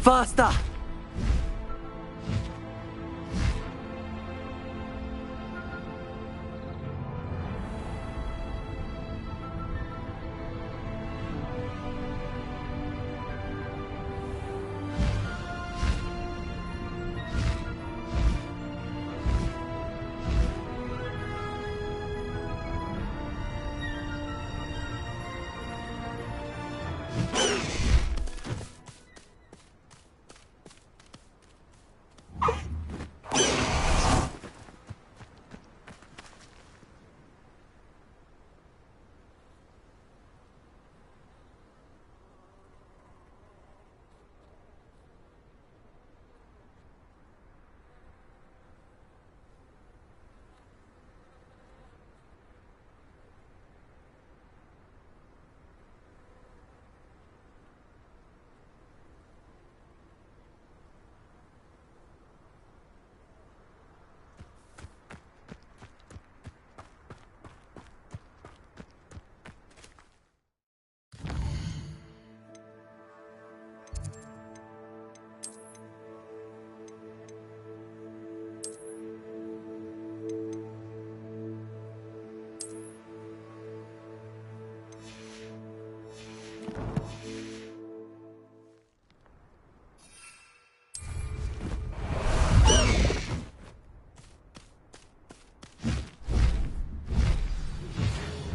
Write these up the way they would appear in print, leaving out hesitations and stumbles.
Faster!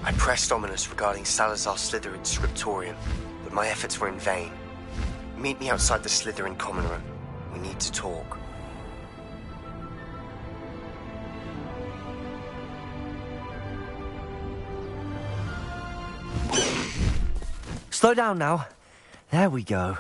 I pressed Ominous regarding Salazar Slytherin's scriptorium, but my efforts were in vain. Meet me outside the Slytherin common room. We need to talk. Slow down now. There we go.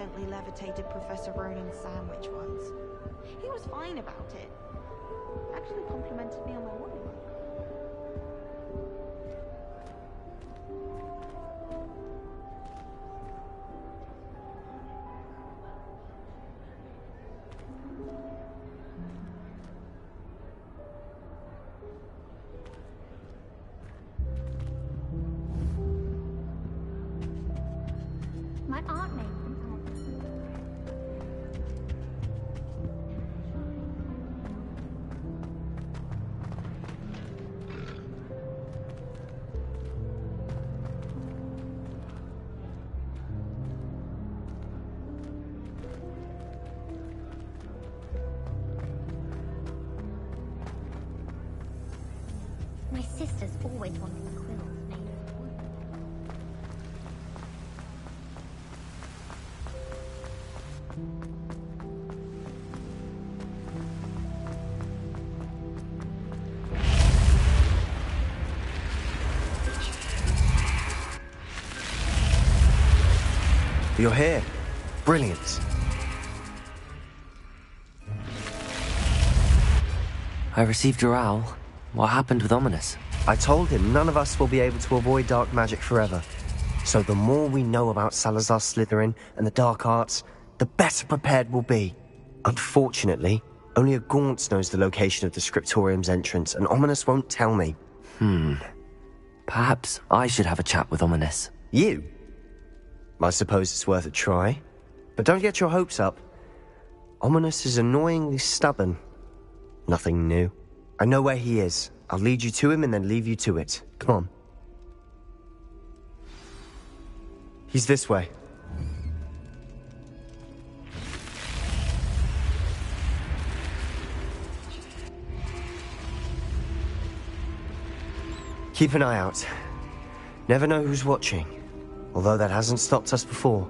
accidentally levitated Professor Ronan's sandwich once. He was fine about it. Actually complimented me on my woodwork. My aunt made them. My sister's always wanted quills made of wood. You're here. Brilliant. I received your owl. What happened with Ominous? I told him none of us will be able to avoid dark magic forever. So the more we know about Salazar Slytherin and the dark arts, the better prepared we'll be. Unfortunately, only a Gaunt knows the location of the Scriptorium's entrance, and Ominous won't tell me. Perhaps I should have a chat with Ominous. You? I suppose it's worth a try. But don't get your hopes up. Ominous is annoyingly stubborn. Nothing new. I know where he is. I'll lead you to him and then leave you to it. Come on. He's this way. Keep an eye out. Never know who's watching. Although that hasn't stopped us before.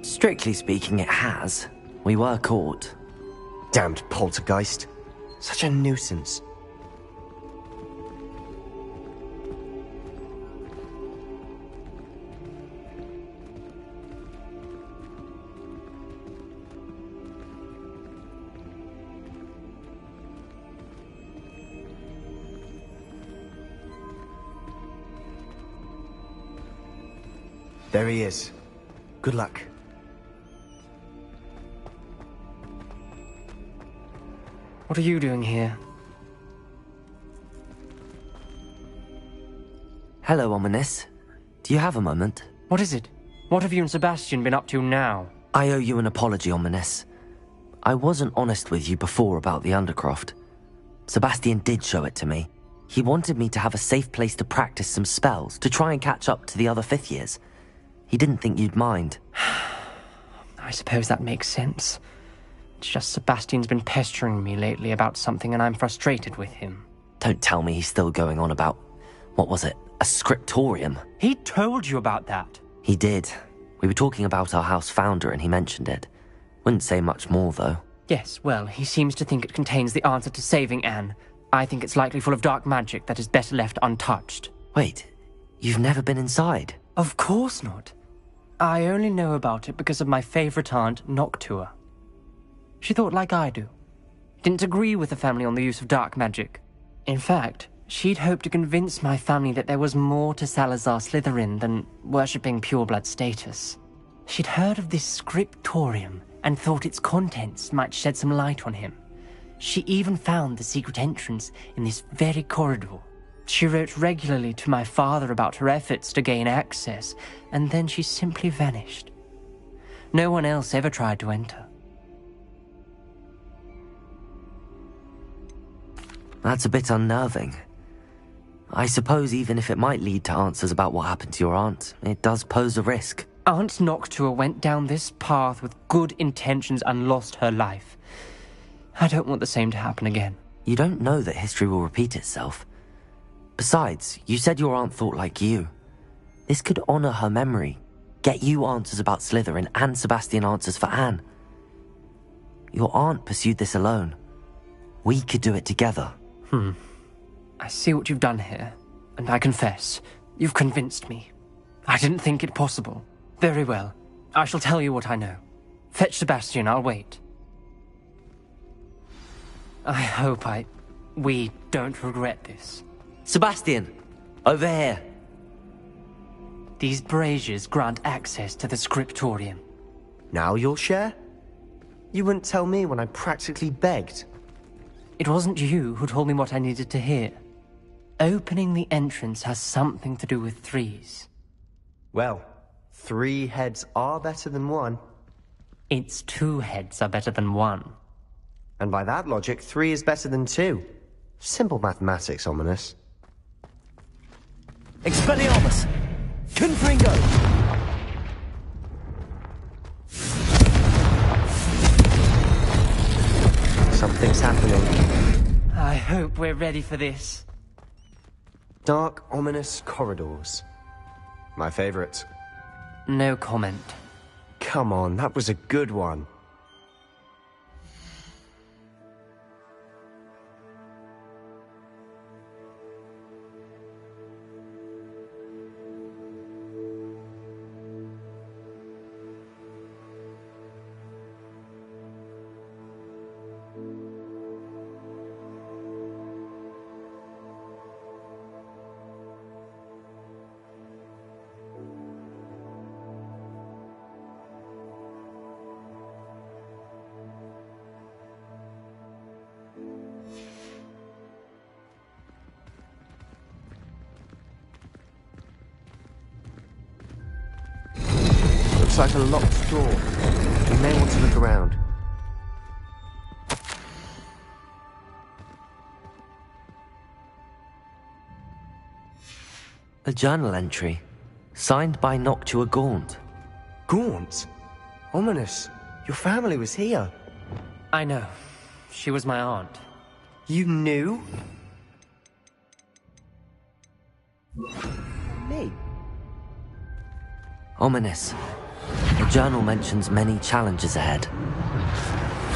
Strictly speaking, it has. We were caught. Damned poltergeist. Such a nuisance. There he is. Good luck. What are you doing here? Hello, Ominous. Do you have a moment? What is it? What have you and Sebastian been up to now? I owe you an apology, Ominous. I wasn't honest with you before about the Undercroft. Sebastian did show it to me. He wanted me to have a safe place to practice some spells, to try and catch up to the other fifth years. He didn't think you'd mind. I suppose that makes sense. It's just Sebastian's been pestering me lately about something and I'm frustrated with him. Don't tell me he's still going on about, what was it, a scriptorium? He told you about that? He did. We were talking about our house founder and he mentioned it. Wouldn't say much more, though. Yes, well, he seems to think it contains the answer to saving Anne. I think it's likely full of dark magic that is better left untouched. Wait, you've never been inside? Of course not. I only know about it because of my favorite aunt, Noctua. She thought like I do. Didn't agree with the family on the use of dark magic. In fact, she'd hoped to convince my family that there was more to Salazar Slytherin than worshipping pureblood status. She'd heard of this scriptorium and thought its contents might shed some light on him. She even found the secret entrance in this very corridor. She wrote regularly to my father about her efforts to gain access, and then she simply vanished. No one else ever tried to enter. That's a bit unnerving. I suppose even if it might lead to answers about what happened to your aunt, it does pose a risk. Aunt Noctua went down this path with good intentions and lost her life. I don't want the same to happen again. You don't know that history will repeat itself. Besides, you said your aunt thought like you. This could honor her memory, get you answers about Slytherin and Sebastian answers for Anne. Your aunt pursued this alone. We could do it together. I see what you've done here, and I confess, you've convinced me. I didn't think it possible. Very well, I shall tell you what I know. Fetch Sebastian, I'll wait. I hope we don't regret this. Sebastian! Over here! These braziers grant access to the scriptorium. Now you'll share? You wouldn't tell me when I practically begged. It wasn't you who told me what I needed to hear. Opening the entrance has something to do with threes. Well, 3 heads are better than 1. It's 2 heads are better than 1. And by that logic, 3 is better than 2. Simple mathematics, Ominous. Expelliarmus! Confringo! Something's happening. I hope we're ready for this. Dark, ominous corridors. My favorite. No comment. Come on, that was a good one. Looks like a locked door. We may want to look around. A journal entry, signed by Noctua Gaunt. Gaunt? Ominous. Your family was here. I know. She was my aunt. You knew? Me? Ominous. The journal mentions many challenges ahead.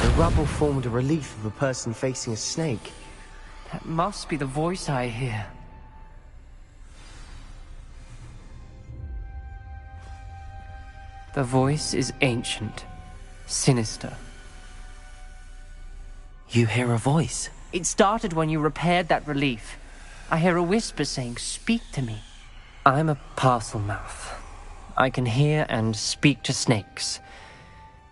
The rubble formed a relief of a person facing a snake. That must be the voice I hear. The voice is ancient, sinister. You hear a voice? It started when you repaired that relief. I hear a whisper saying, "Speak to me." I'm a parcel mouth. I can hear and speak to snakes.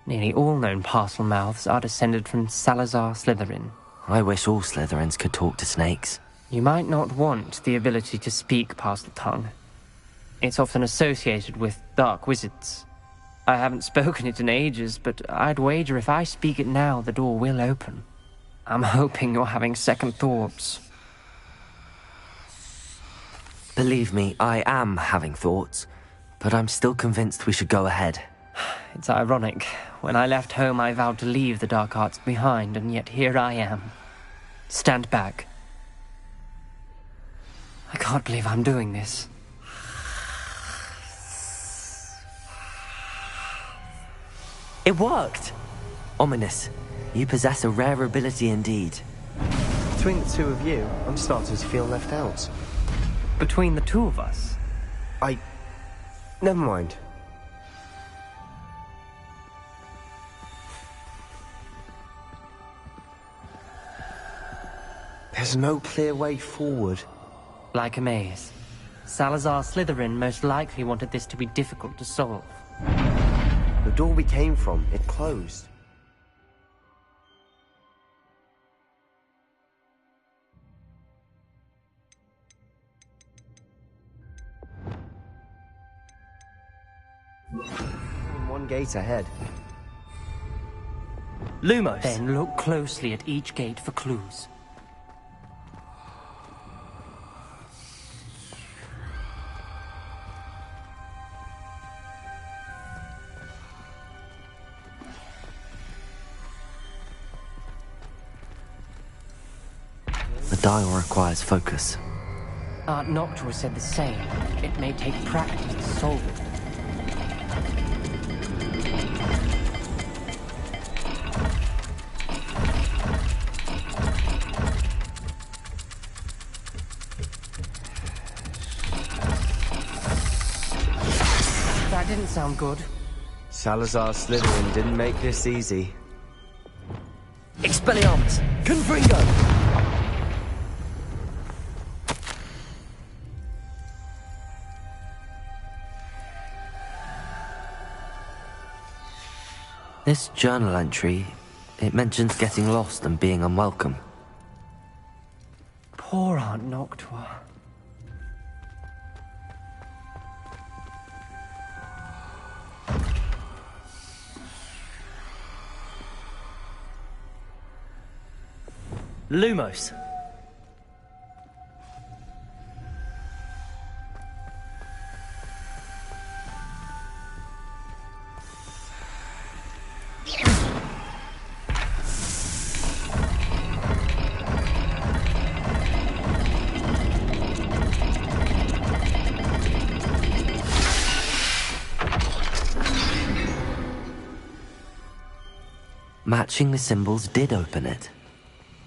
Nearly all known parcel mouths are descended from Salazar Slytherin. I wish all Slytherins could talk to snakes. You might not want the ability to speak parcel tongue. It's often associated with dark wizards. I haven't spoken it in ages, but I'd wager if I speak it now, the door will open. I'm hoping you're having second thoughts. Believe me, I am having thoughts, but I'm still convinced we should go ahead. It's ironic. When I left home, I vowed to leave the dark arts behind, and yet here I am. Stand back. I can't believe I'm doing this. It worked! Ominous, you possess a rare ability indeed. Between the 2 of you, I'm starting to feel left out. Between the 2 of us? Never mind. There's no clear way forward. Like a maze. Salazar Slytherin most likely wanted this to be difficult to solve. The door we came from, it closed. One gate ahead. Lumos! Then look closely at each gate for clues. The dial requires focus. Aunt Noctua said the same. It may take practice to solve it. That didn't sound good. Salazar Slytherin didn't make this easy. Expelliarmus! Confringo! This journal entry, it mentions getting lost and being unwelcome. Poor Aunt Noctua. Lumos. Matching the symbols did open it.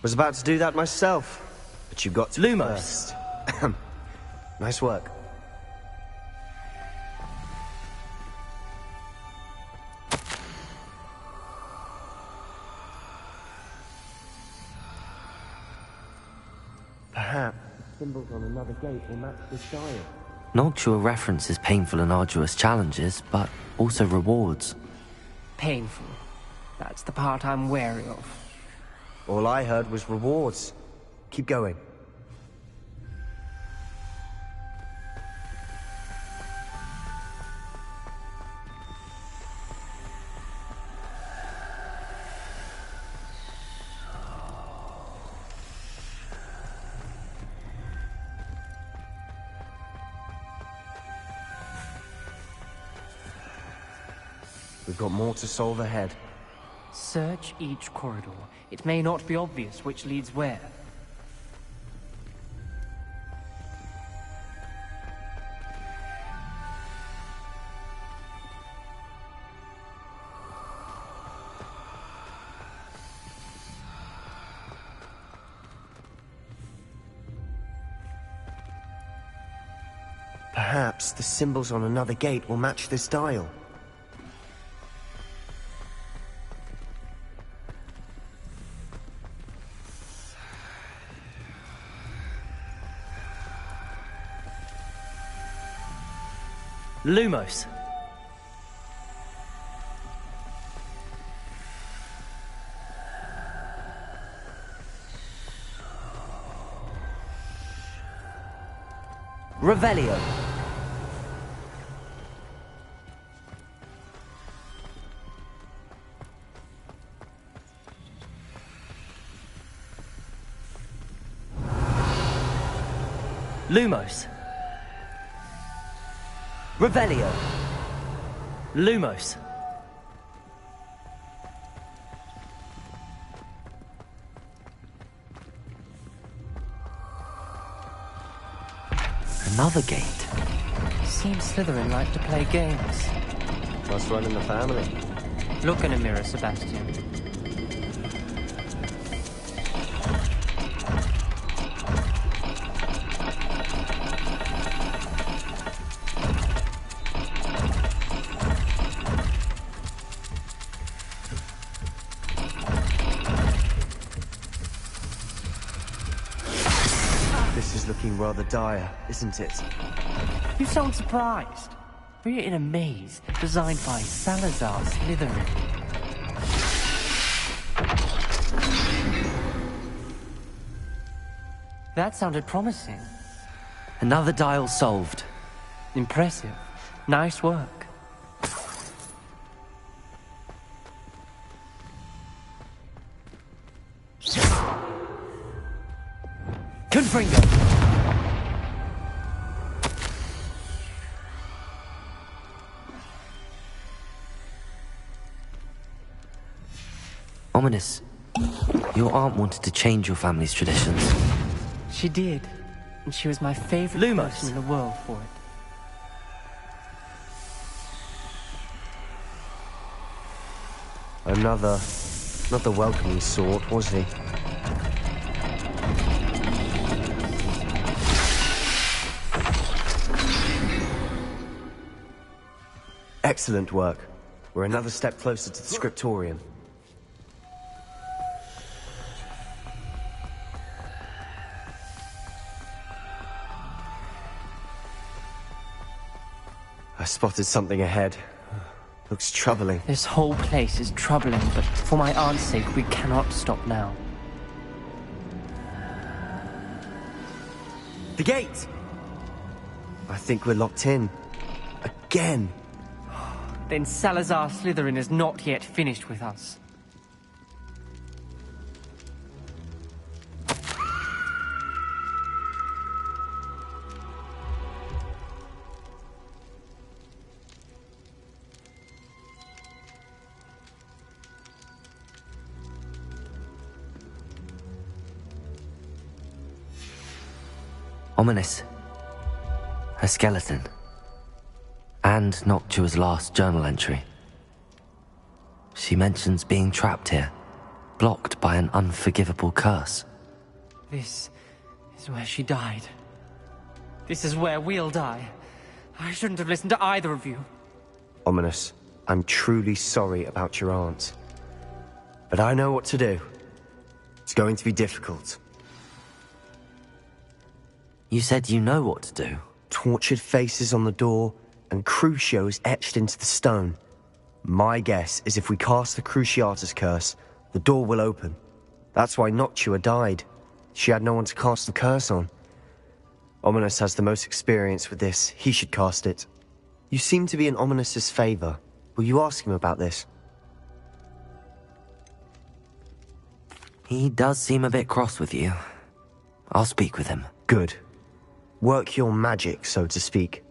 Was about to do that myself, but you got to Lumos. first. Nice work. Perhaps symbols on another gate will match this dial. Noctua references painful and arduous challenges, but also rewards. Painful. That's the part I'm wary of. All I heard was rewards. Keep going. We've got more to solve ahead. Search each corridor. It may not be obvious which leads where. Perhaps the symbols on another gate will match this dial. Lumos. Revelio. Lumos. Revelio. Lumos. Another gate. Seems Slytherin like to play games. Must run in the family. Look in a mirror, Sebastian. This is looking rather dire, isn't it? You sound surprised. We're in a maze designed by Salazar Slytherin. That sounded promising. Another dial solved. Impressive. Nice work. Confringo. Ominous. Your aunt wanted to change your family's traditions. She did. And she was my favorite Lumos. person in the world for it. Another... not the welcoming sort, was he? Excellent work. We're another step closer to the scriptorium. I spotted something ahead. Looks troubling. This whole place is troubling, but for my aunt's sake, we cannot stop now. The gate! I think we're locked in. Again! Then Salazar Slytherin is not yet finished with us. Ominous. A skeleton. And Noctua's last journal entry. She mentions being trapped here, blocked by an unforgivable curse. This is where she died. This is where we'll die. I shouldn't have listened to either of you. Ominous, I'm truly sorry about your aunt. But I know what to do. It's going to be difficult. You said you know what to do. Tortured faces on the door, and Crucios etched into the stone. My guess is if we cast the Cruciatus curse, the door will open. That's why Noctua died. She had no one to cast the curse on. Ominous has the most experience with this. He should cast it. You seem to be in Ominous's favor. Will you ask him about this? He does seem a bit cross with you. I'll speak with him. Good. Work your magic, so to speak.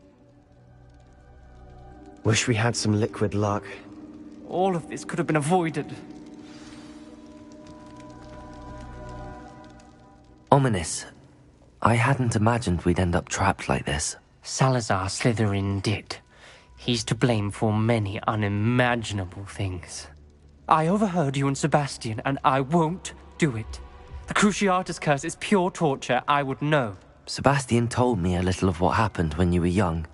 Wish we had some liquid luck. All of this could have been avoided. Ominous. I hadn't imagined we'd end up trapped like this. Salazar Slytherin did. He's to blame for many unimaginable things. I overheard you and Sebastian, and I won't do it. The Cruciatus curse is pure torture. I would know. Sebastian told me a little of what happened when you were young.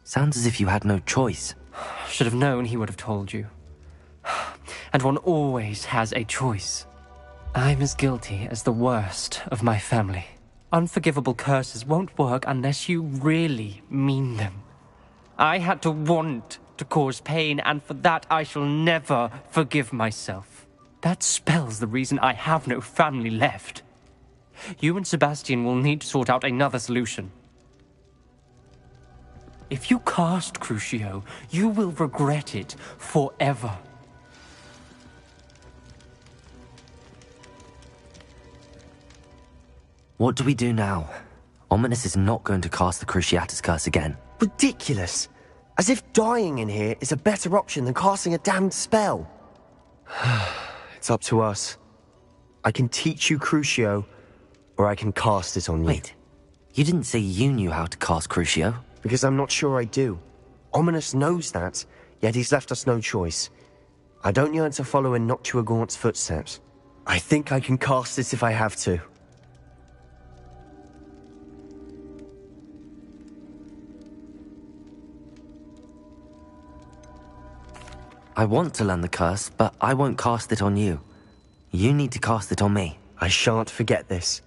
Sounds as if you had no choice. Should have known he would have told you. And one always has a choice. I'm as guilty as the worst of my family. Unforgivable curses won't work unless you really mean them. I had to want to cause pain, and for that I shall never forgive myself. That spells the reason I have no family left. You and Sebastian will need to sort out another solution. If you cast Crucio, you will regret it forever. What do we do now? Ominous is not going to cast the Cruciatus curse again. Ridiculous! As if dying in here is a better option than casting a damned spell. It's up to us. I can teach you Crucio, or I can cast it on you. Wait, you didn't say you knew how to cast Crucio? Because I'm not sure I do. Ominous knows that, yet he's left us no choice. I don't yearn to follow in Noctua Gaunt's footsteps. I think I can cast it if I have to. I want to learn the curse, but I won't cast it on you. You need to cast it on me. I shan't forget this.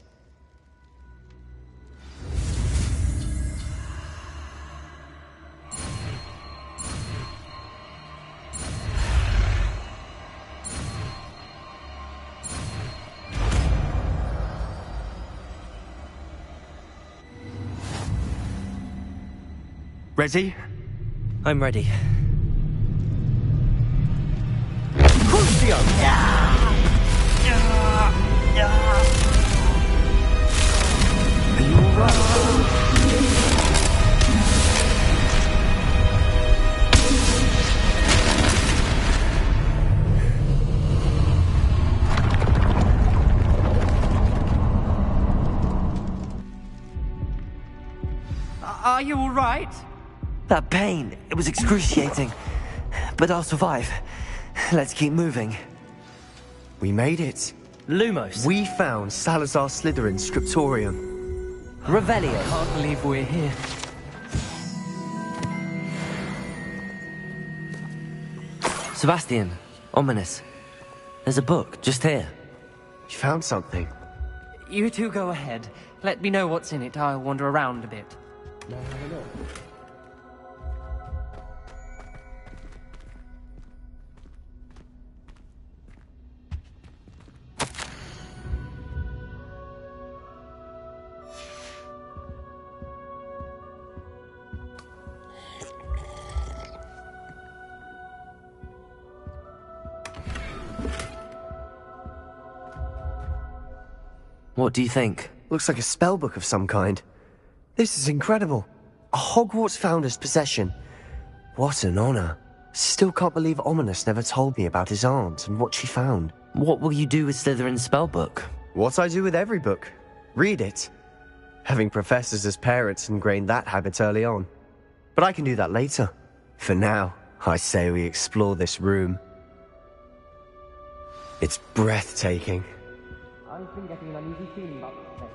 Ready? I'm ready. Crucio! Are you alright? Are you all right? That pain, it was excruciating. But I'll survive. Let's keep moving. We made it. Lumos. We found Salazar Slytherin's scriptorium. Revelio. Can't believe we're here. Sebastian, ominous. There's a book just here. You found something. You two go ahead. Let me know what's in it. I'll wander around a bit. No, no, no. What do you think? Looks like a spellbook of some kind. This is incredible. A Hogwarts founder's possession. What an honor. Still can't believe Ominous never told me about his aunt and what she found. What will you do with Slytherin's spellbook? What I do with every book. Read it. Having professors as parents ingrained that habit early on. But I can do that later. For now, I say we explore this room. It's breathtaking. I've been getting an uneasy feeling about this place.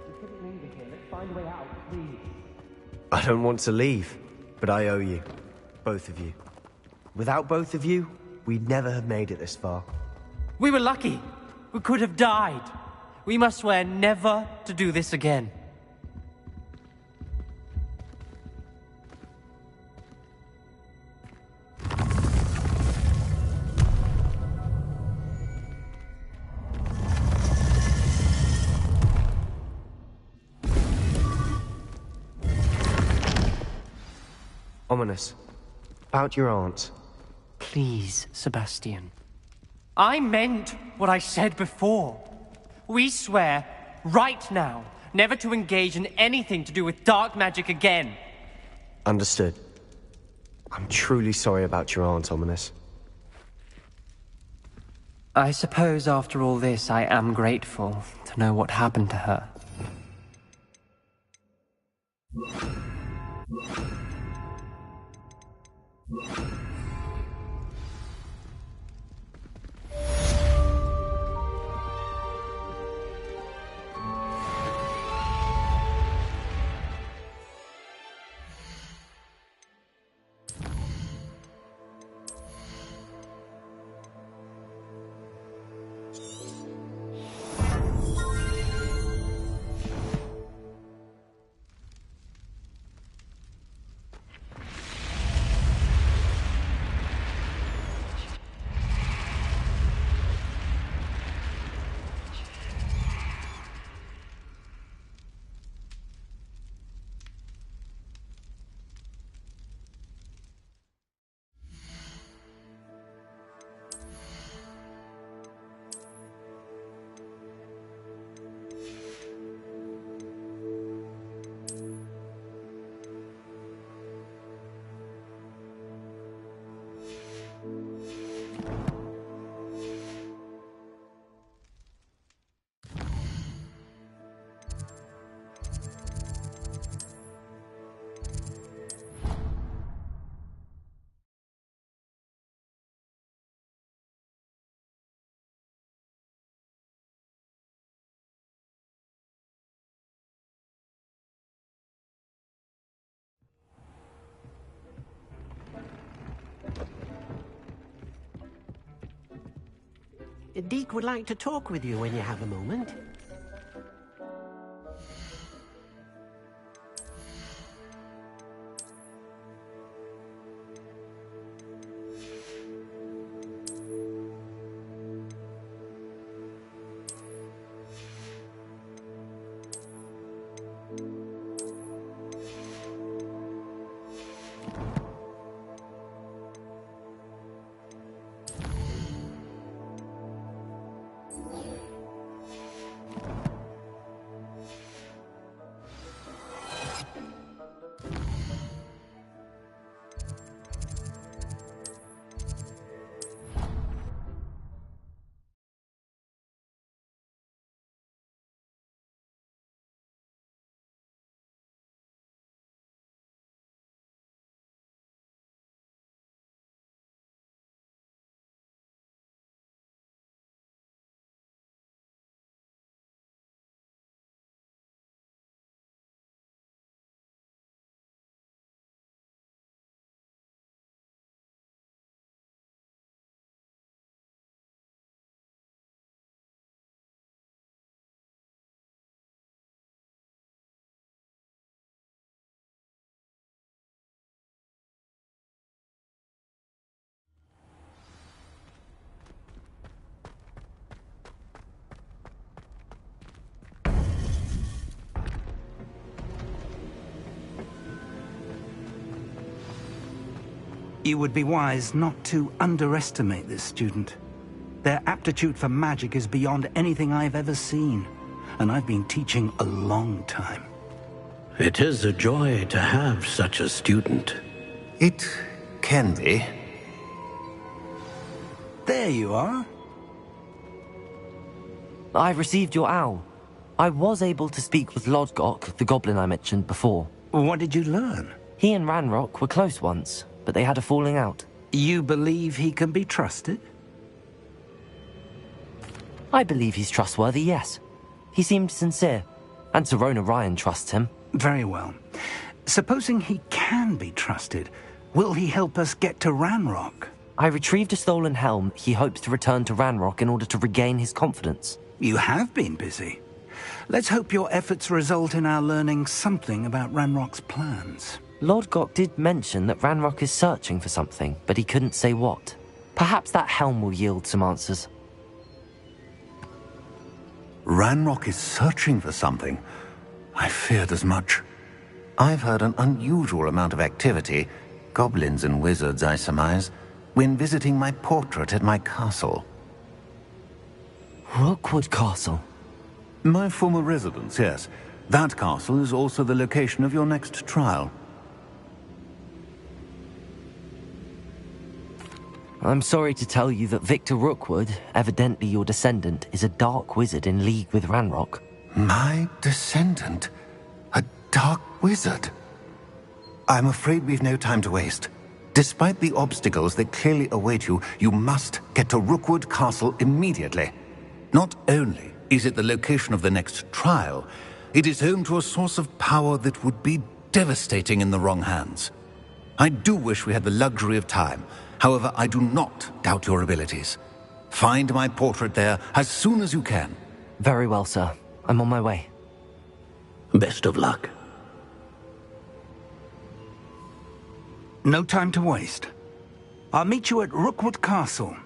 We couldn't linger here. Let's find a way out, please. I don't want to leave, but I owe you. Both of you. Without both of you, we'd never have made it this far. We were lucky. We could have died. We must swear never to do this again. Ominous. About your aunt. Please, Sebastian. I meant what I said before. We swear, right now, never to engage in anything to do with dark magic again. Understood. I'm truly sorry about your aunt, Ominous. I suppose after all this, I am grateful to know what happened to her. Deke would like to talk with you when you have a moment. You would be wise not to underestimate this student. Their aptitude for magic is beyond anything I've ever seen, and I've been teaching a long time. It is a joy to have such a student. It can be. There you are. I received your owl. I was able to speak with Lodgok, the goblin I mentioned before. What did you learn? He and Ranrock were close once, but they had a falling out. You believe he can be trusted? I believe he's trustworthy, yes. He seemed sincere, and Serona Ryan trusts him. Very well. Supposing he can be trusted, will he help us get to Ranrock? I retrieved a stolen helm he hopes to return to Ranrock in order to regain his confidence. You have been busy. Let's hope your efforts result in our learning something about Ranrock's plans. Lodgok did mention that Ranrock is searching for something, but he couldn't say what. Perhaps that helm will yield some answers. Ranrock is searching for something. I feared as much. I've heard an unusual amount of activity, goblins and wizards, I surmise, when visiting my portrait at my castle. Rookwood Castle? My former residence, yes. That castle is also the location of your next trial. I'm sorry to tell you that Victor Rookwood, evidently your descendant, is a dark wizard in league with Ranrock. My descendant? A dark wizard? I'm afraid we've no time to waste. Despite the obstacles that clearly await you, you must get to Rookwood Castle immediately. Not only is it the location of the next trial, it is home to a source of power that would be devastating in the wrong hands. I do wish we had the luxury of time. However, I do not doubt your abilities. Find my portrait there as soon as you can. Very well, sir. I'm on my way. Best of luck. No time to waste. I'll meet you at Rookwood Castle.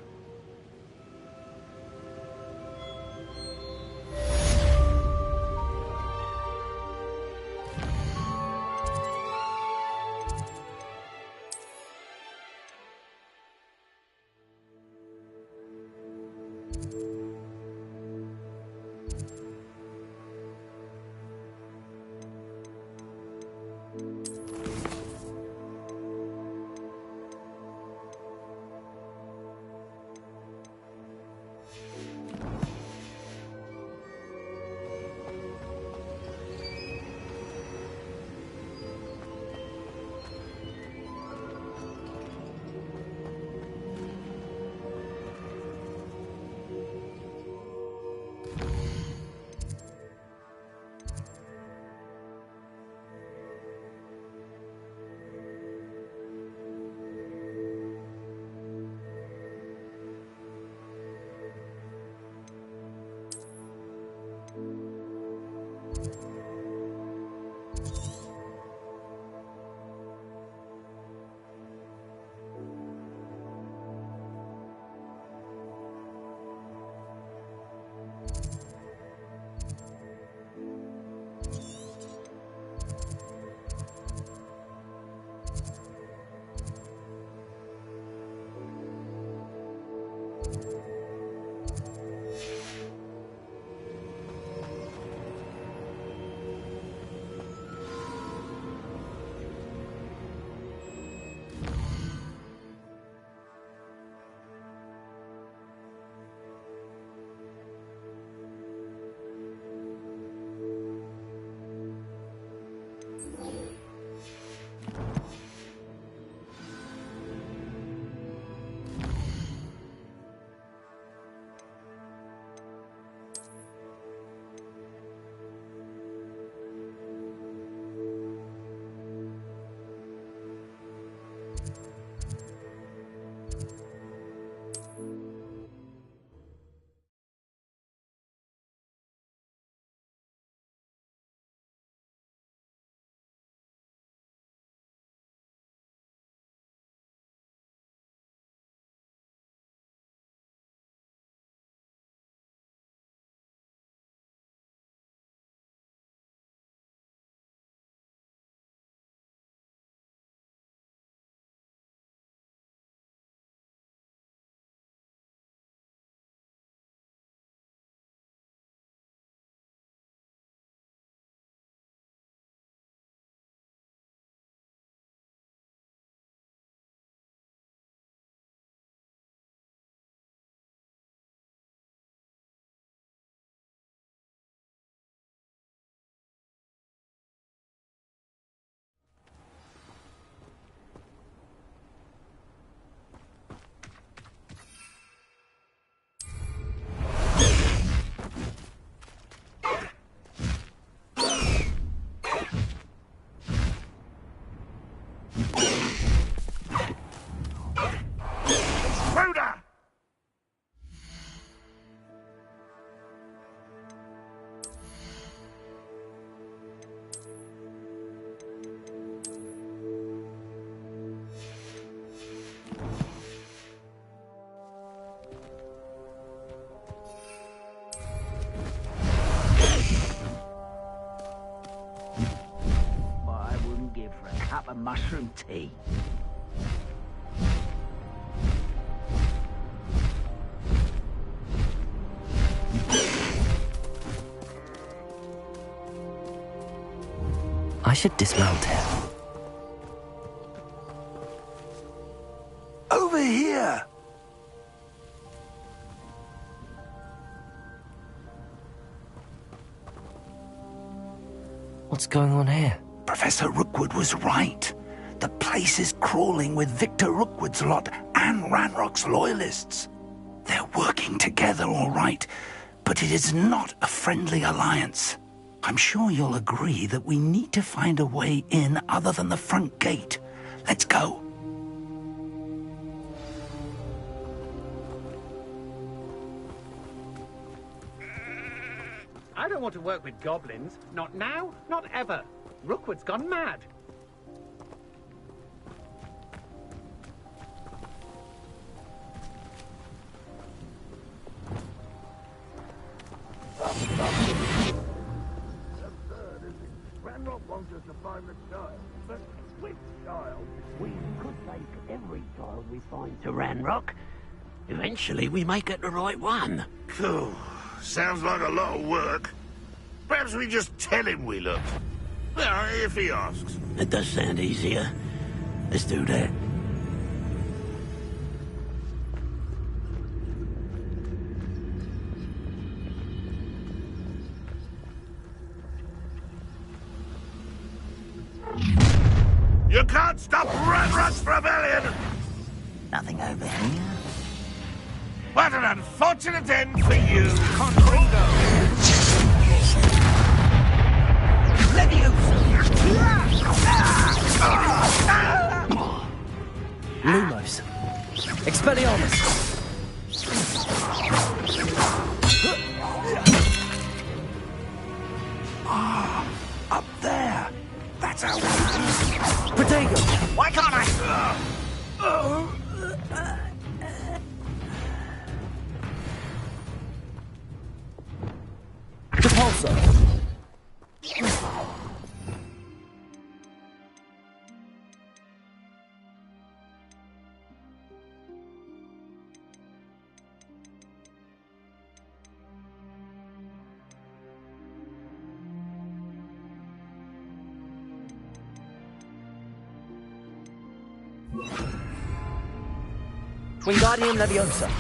cup of mushroom tea. I should dismount it. Over here! What's going on here? Professor Rookwood was right. The place is crawling with Victor Rookwood's lot and Ranrock's loyalists. They're working together, all right, but it is not a friendly alliance. I'm sure you'll agree that we need to find a way in other than the front gate. Let's go. I don't want to work with goblins. Not now, not ever. Rookwood's gone mad. Ranrock wants us to find the child, but which child? We could take every child we find to Ranrock. Eventually we may get the right one. Phew, sounds like a lot of work. Perhaps we just tell him we look. Well, if he asks. It does sound easier. Let's do that. You can't stop Ranrock's rebellion! Nothing over here. What an unfortunate end for you, Conrigo! Lumos. Expelliarmus. Up there. That's our way. Protego. Why can't I? Repulsor. Wingardium Leviosa.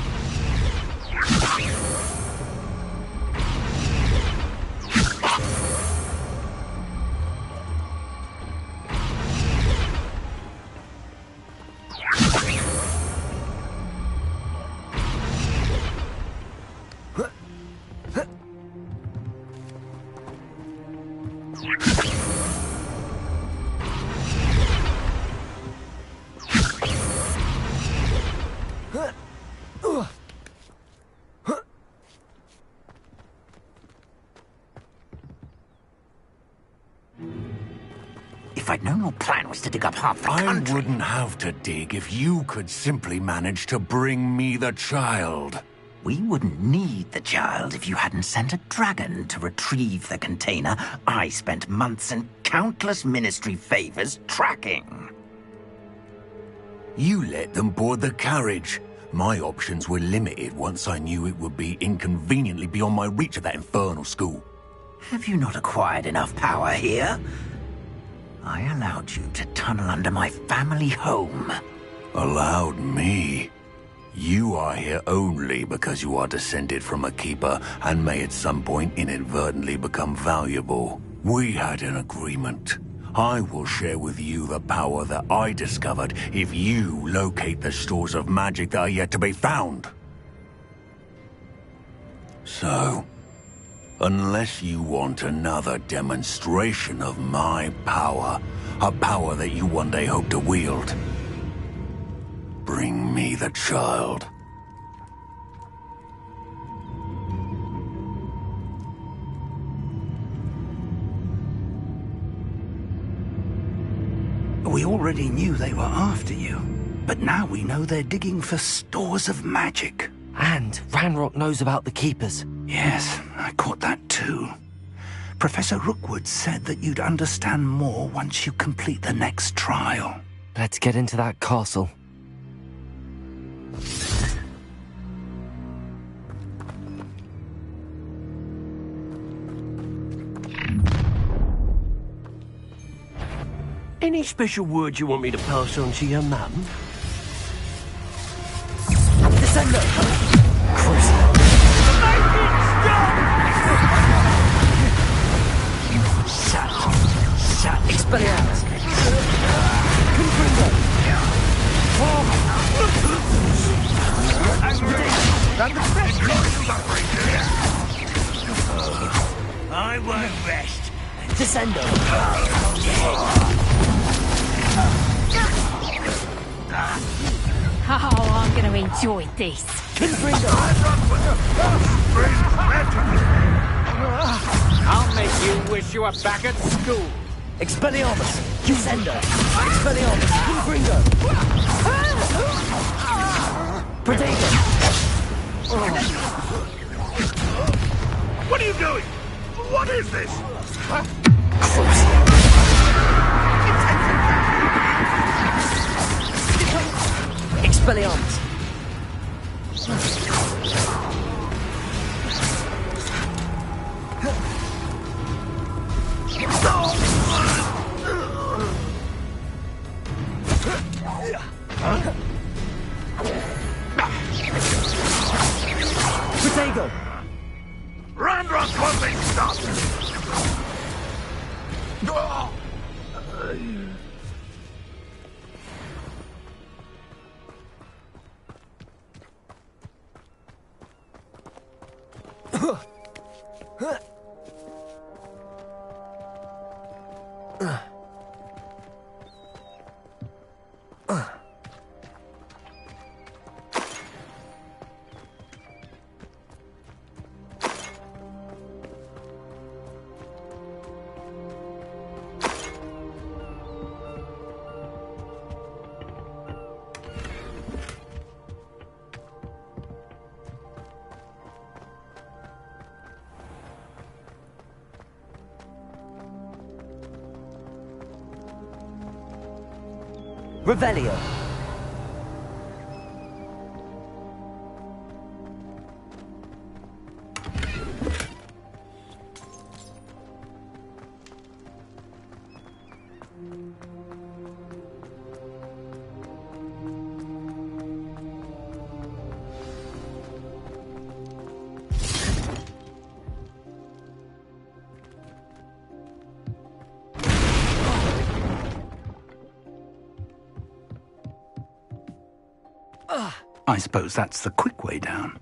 If I'd known your plan was to dig up half the I country... wouldn't have to dig if you could simply manage to bring me the child. We wouldn't need the child if you hadn't sent a dragon to retrieve the container I spent months and countless ministry favors tracking. You let them board the carriage. My options were limited once I knew it would be inconveniently beyond my reach at that infernal school. Have you not acquired enough power here? I allowed you to tunnel under my family home. Allowed me? You are here only because you are descended from a keeper and may at some point inadvertently become valuable. We had an agreement. I will share with you the power that I discovered if you locate the stores of magic that are yet to be found. So, unless you want another demonstration of my power, a power that you one day hope to wield, bring me the child. We already knew they were after you, but now we know they're digging for stores of magic. And Ranrock knows about the Keepers. Yes, I caught that too. Professor Rookwood said that you'd understand more once you complete the next trial. Let's get into that castle. Any special words you want me to pass on to your mum? Descender! Shut! Expelliarmus! I won't rest. Descender! Oh, I'm gonna enjoy this. I'll make you wish you were back at school. Expelliarmus! Descender! Expelliarmus! Confringo! Protego! What are you doing? What is this? Expelliarmus! Protego! Ranrock won't be stopped! Revelio! I suppose that's the quick way down.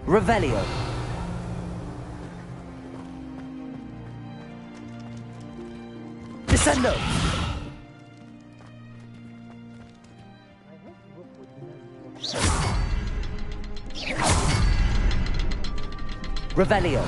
Revelio! Descendo! Revelio!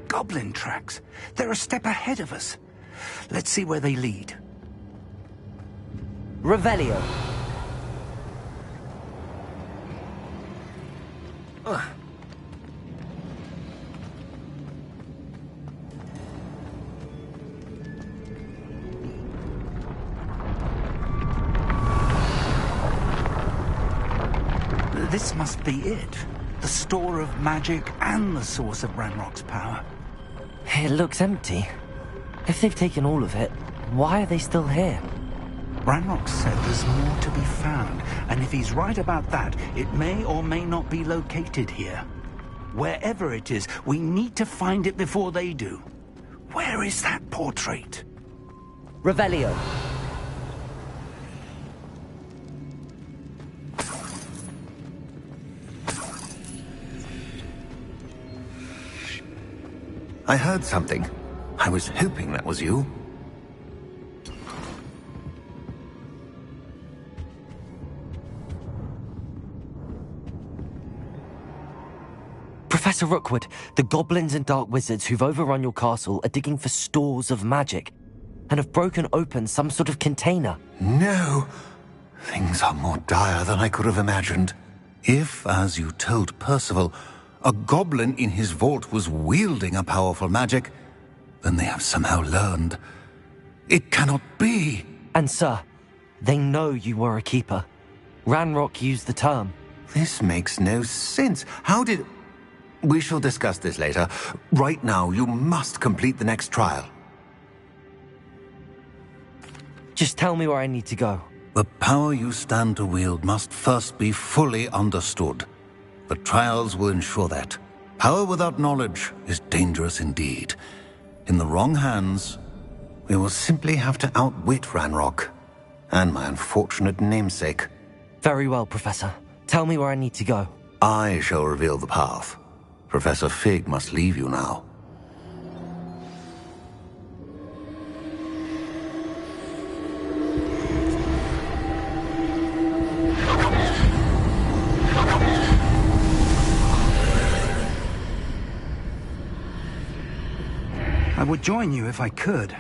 Goblin tracks. They're a step ahead of us. Let's see where they lead. Revelio! This must be it. The store of magic and the source of Ranrock's power. It looks empty. If they've taken all of it, why are they still here? Ranrock said there's more to be found, and if he's right about that, it may or may not be located here. Wherever it is, we need to find it before they do. Where is that portrait? Revelio. I heard something. I was hoping that was you. Professor Rookwood, the goblins and dark wizards who've overrun your castle are digging for stores of magic and have broken open some sort of container. No! Things are more dire than I could have imagined. If, as you told Percival, a goblin in his vault was wielding a powerful magic, then they have somehow learned. It cannot be! And sir, they know you were a keeper. Ranrock used the term. This makes no sense. How did... We shall discuss this later. Right now, you must complete the next trial. Just tell me where I need to go. The power you stand to wield must first be fully understood. The trials will ensure that. Power without knowledge is dangerous indeed. In the wrong hands, we will simply have to outwit Ranrock and my unfortunate namesake. Very well, Professor. Tell me where I need to go. I shall reveal the path. Professor Fig must leave you now. I would join you if I could.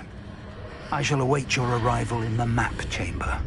I shall await your arrival in the map chamber.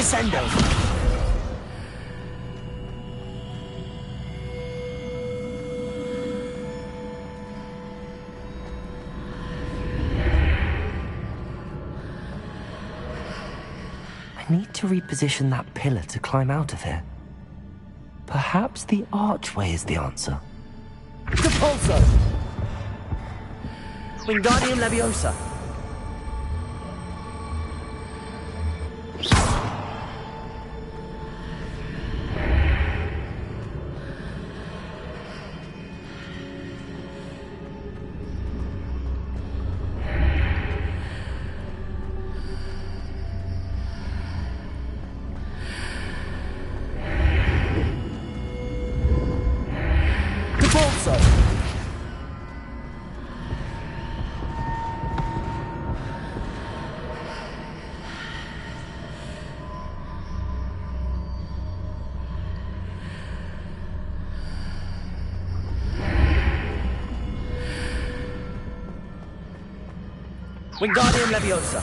Descendo. I need to reposition that pillar to climb out of here. Perhaps the archway is the answer. Depulso! Wingardium Leviosa! Wingardium Leviosa.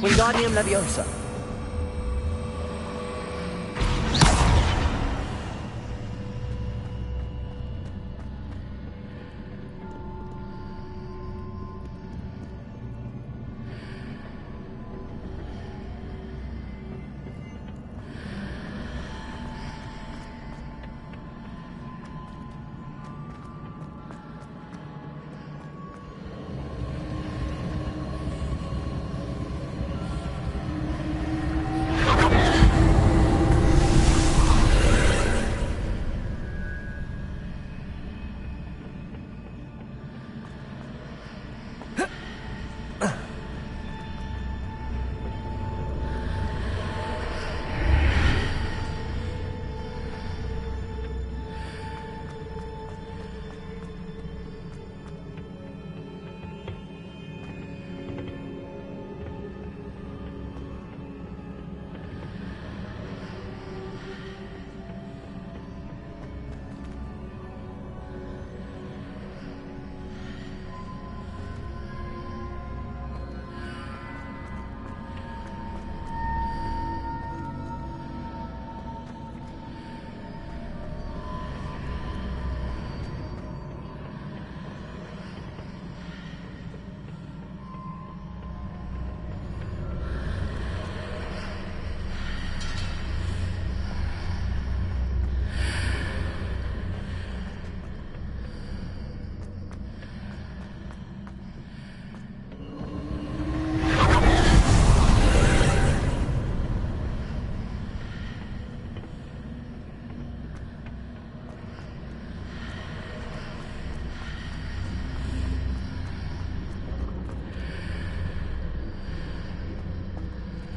Wingardium Leviosa.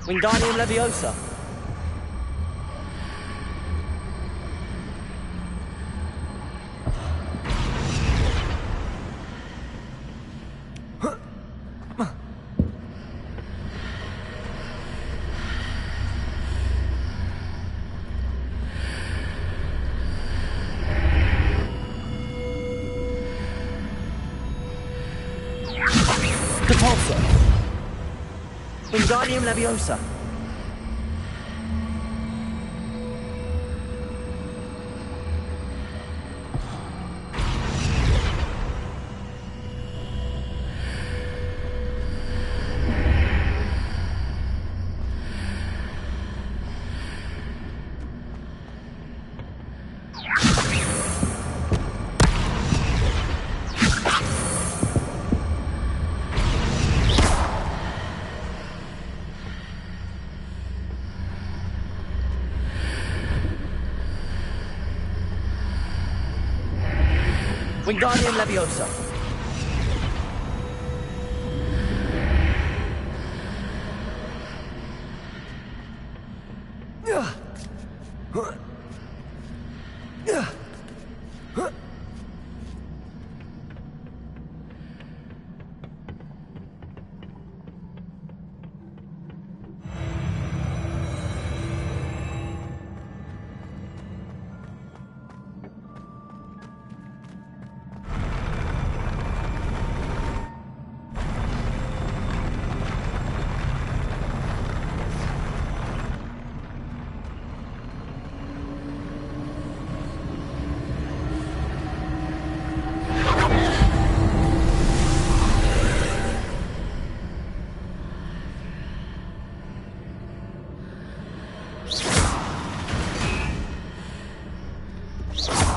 Wingardium Leviosa. Wingardium Leviosa. Wingardium Leviosa.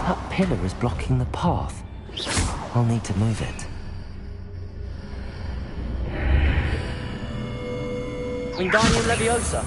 That pillar is blocking the path. I'll need to move it. Wingardium Leviosa.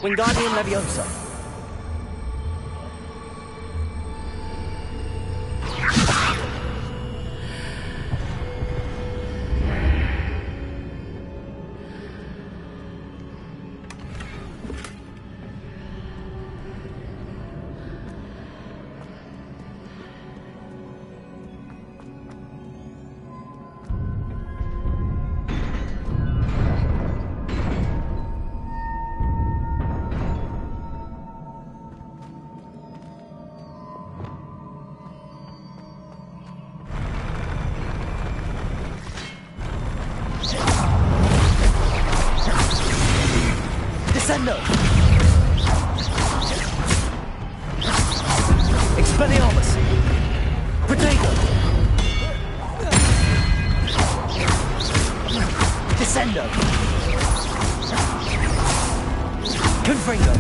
Wingardium Leviosa. Descendo! Expelliarmus! Protego! Descendo! Confringo!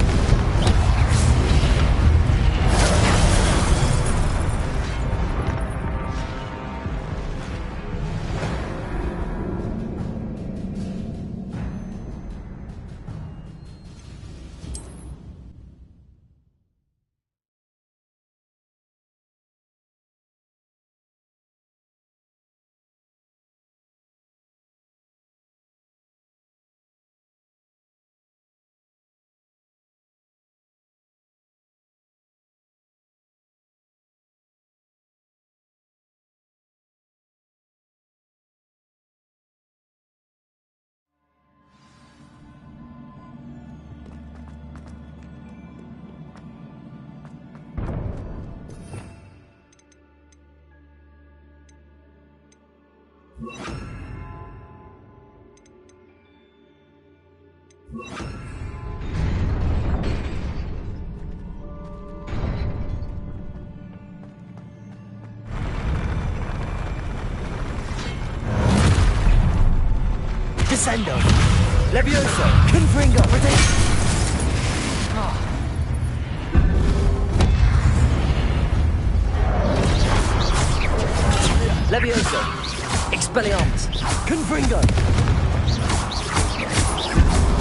Descendo! Levioso! Confringo! Protego! Levioso! Expelliarmus! Confringo!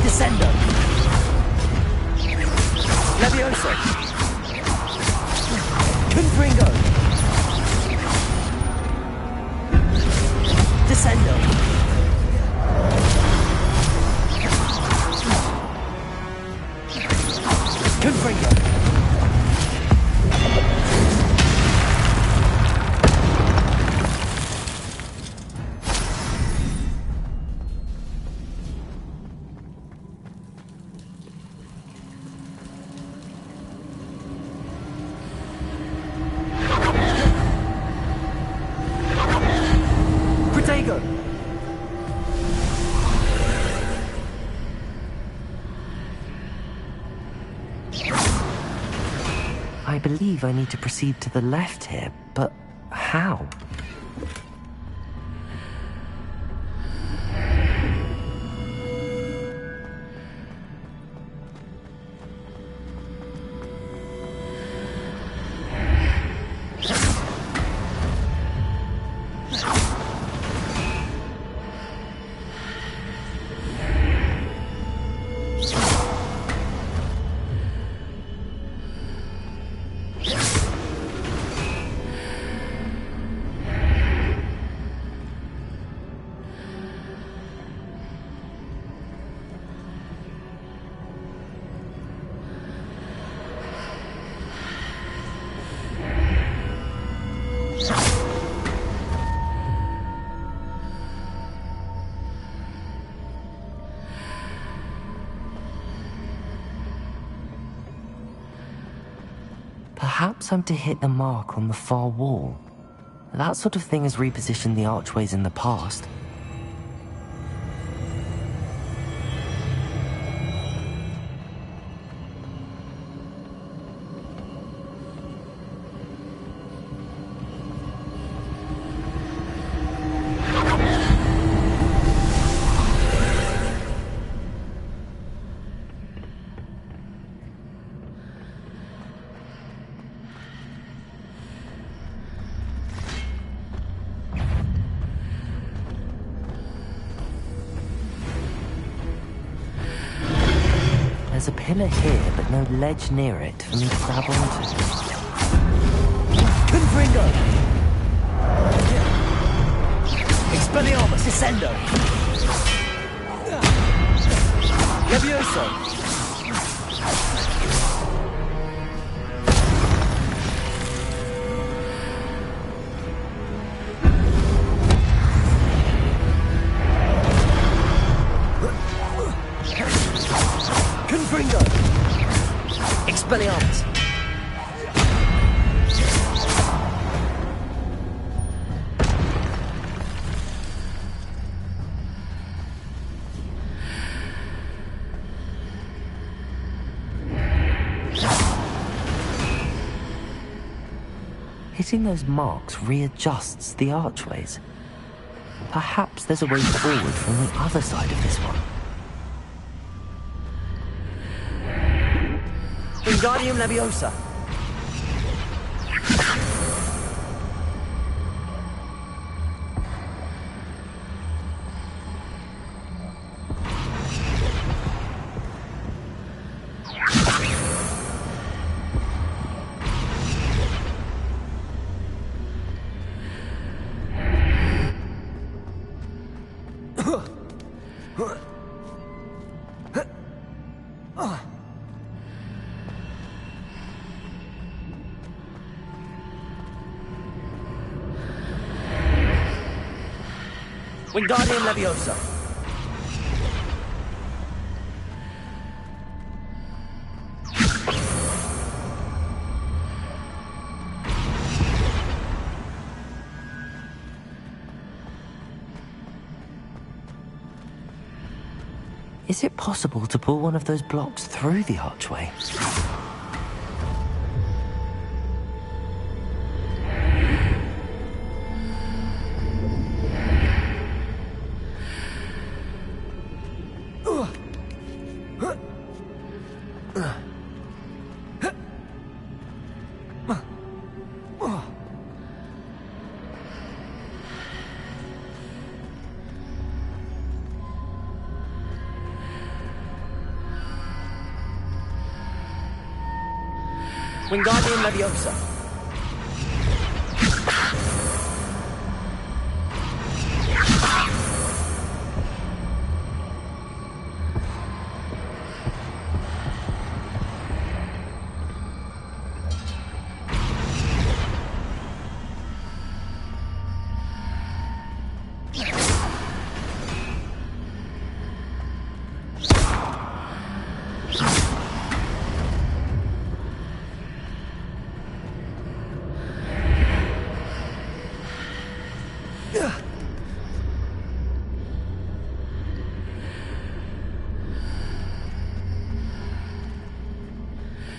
Descendo! Levioso! Confringo! Descendo! Confringo! Protego! I believe I need to proceed to the left here, but how? Perhaps I'm to hit the mark on the far wall. That sort of thing has repositioned the archways in the past. There's a pillar here, but no ledge near it for me to grab onto. Confringo! Expelliarmus, Descendo! Levioso! Confringo! Expelliarmus! Hitting those marks readjusts the archways. Perhaps there's a way forward from the other side of this one. Wingardium Leviosa! Wingardium Leviosa! Is it possible to pull one of those blocks through the archway? Wingardium Leviosa!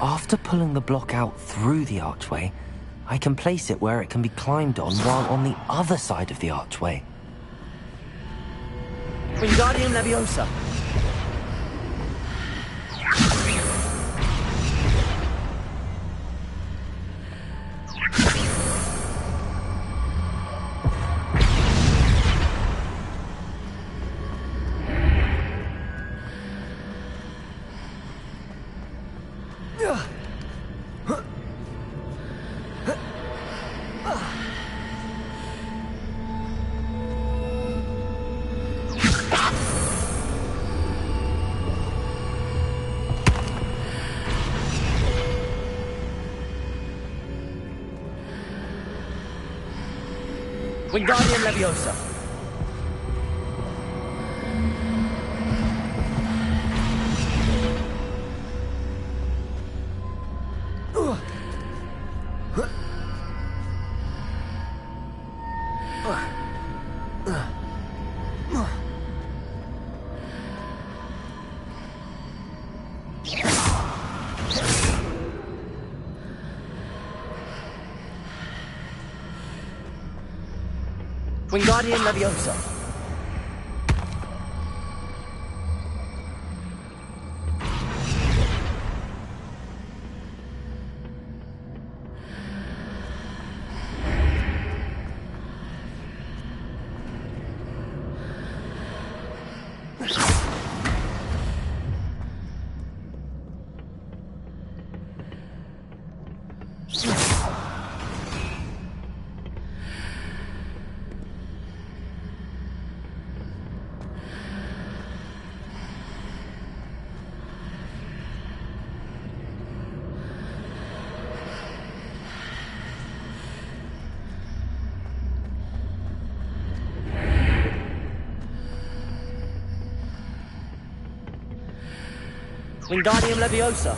After pulling the block out through the archway, I can place it where it can be climbed on while on the other side of the archway. Wingardium Leviosa! Wingardium Leviosa! Wingardium Leviosa! Wingardium Leviosa.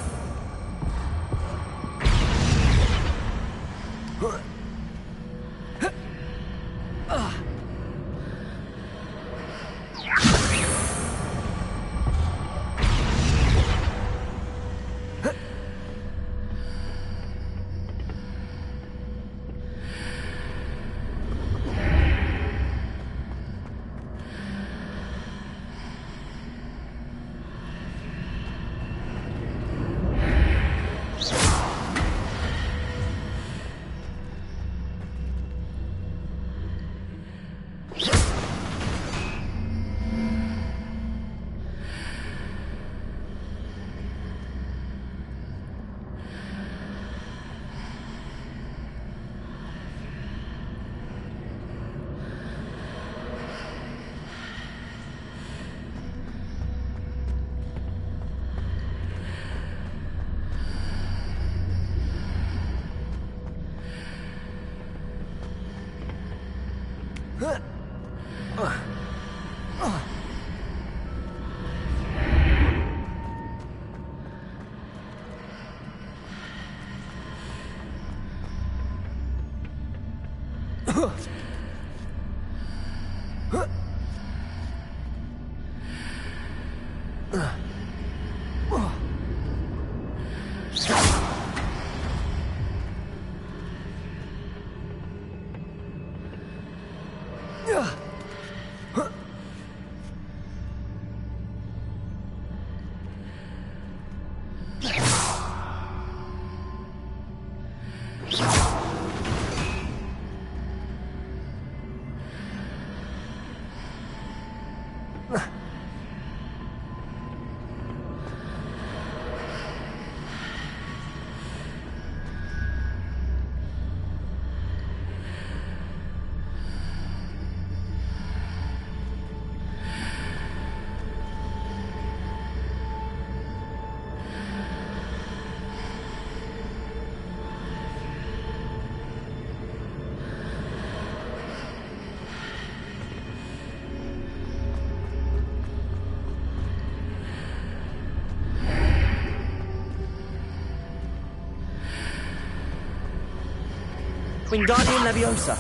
Wingardium Leviosa.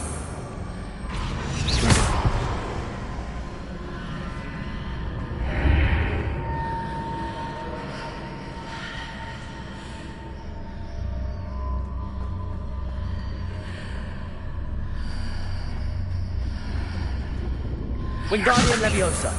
Wingardium Leviosa.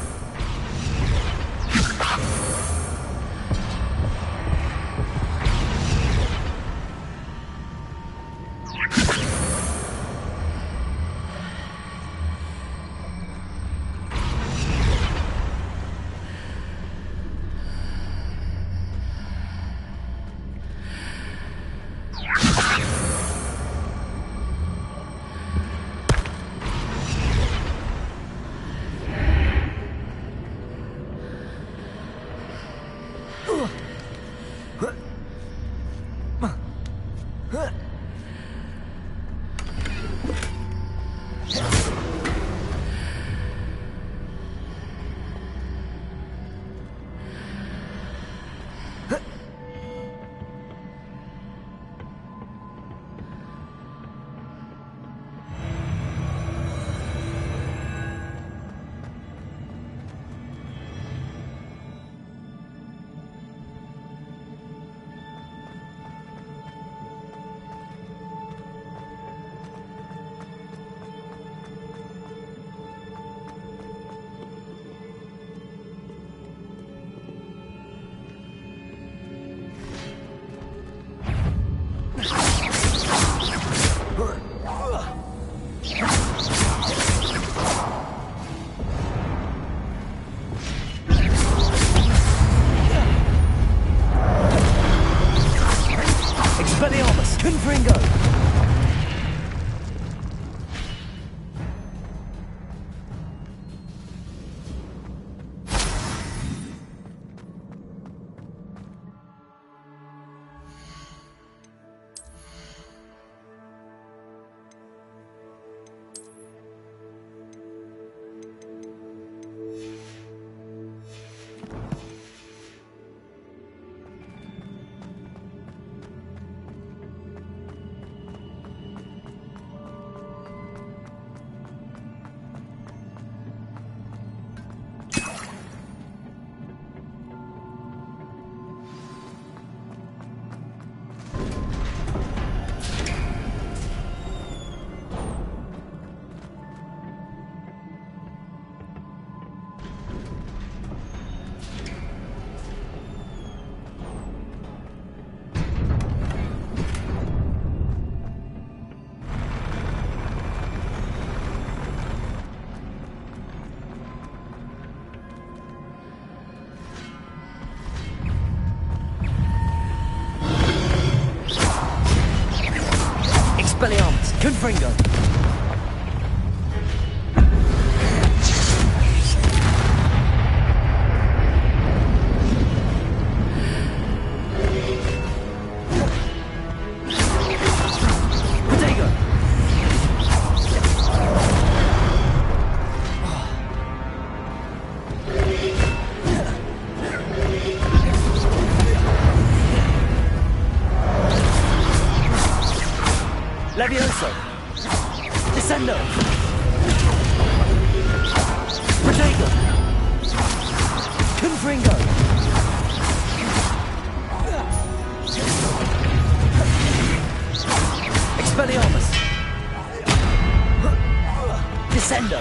Expelliarmus, Confringo! Confringo. Levioso. Descendo. Protego. Confringo. Expelliarmus. Descendo.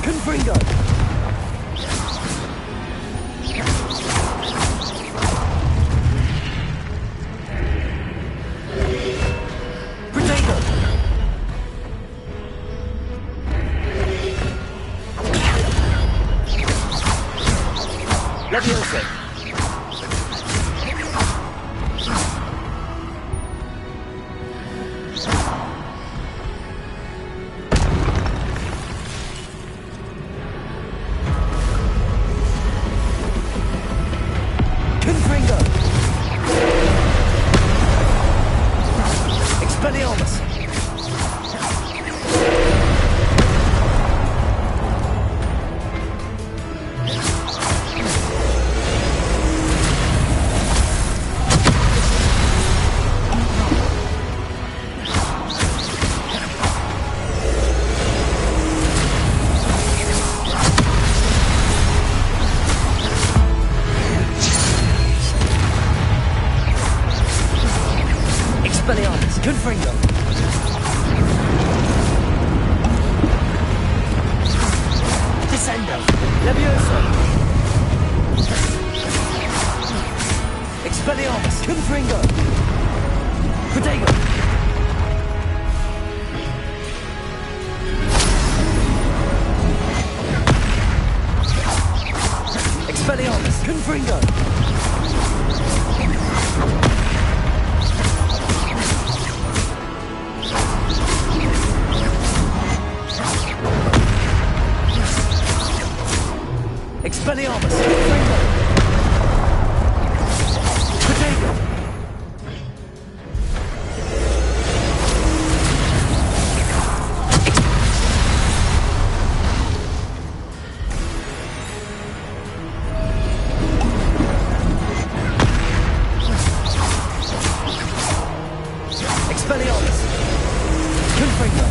Confringo. Levioso. Confringo. Expelliarmus. Expelliarmus. Confringo. Descendo. Levioso. Expelliarmus. Confringo. Protego. Expelliarmus. Confringo. Expelliarmus! Confringo! Protego! Expelliarmus! Confringo!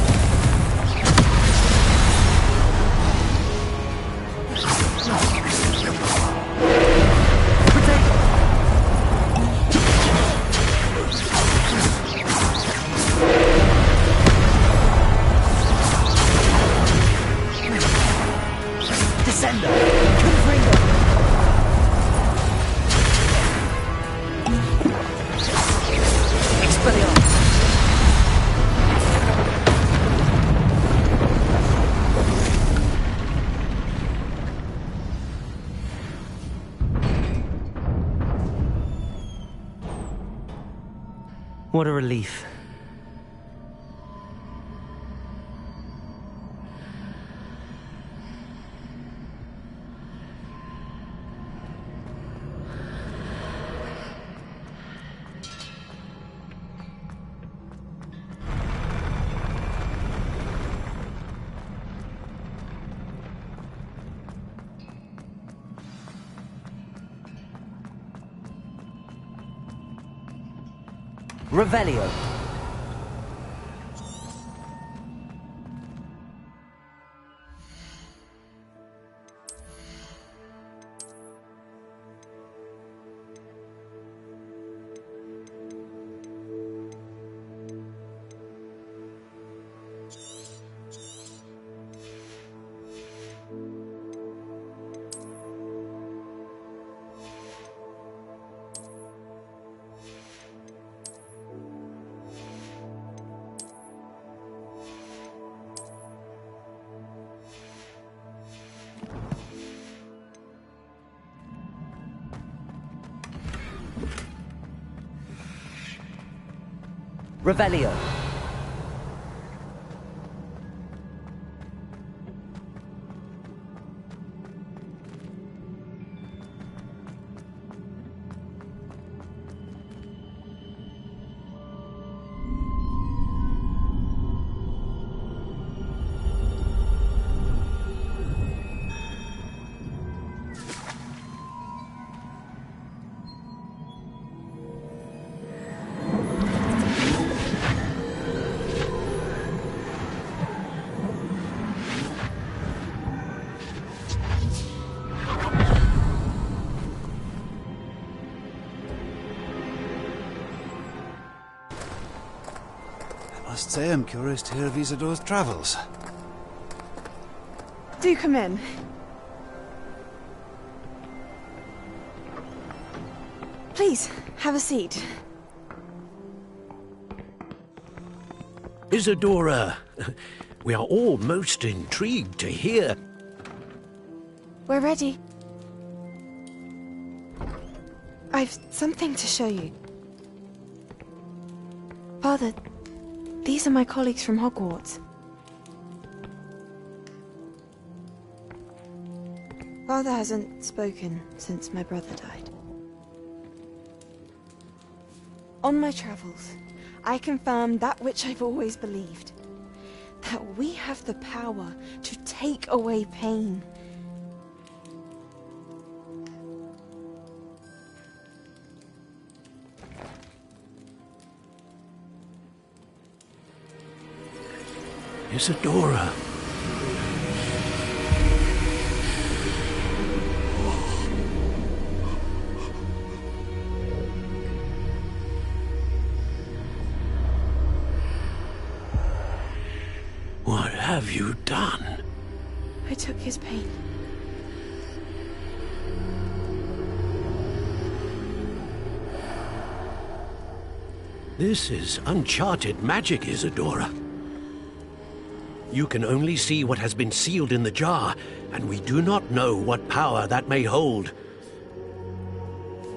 Descendo! Confringo! Expelliarmus! What a relief. Revelio. Revelio. I must say I'm curious to hear of Isidore's travels. Do come in. Please, have a seat. Isadora, we are all most intrigued to hear. We're ready. I've something to show you. Father, these are my colleagues from Hogwarts. Father hasn't spoken since my brother died. On my travels, I confirmed that which I've always believed. That we have the power to take away pain. Isadora. What have you done? I took his pain. This is uncharted magic, Isadora. You can only see what has been sealed in the jar, and we do not know what power that may hold.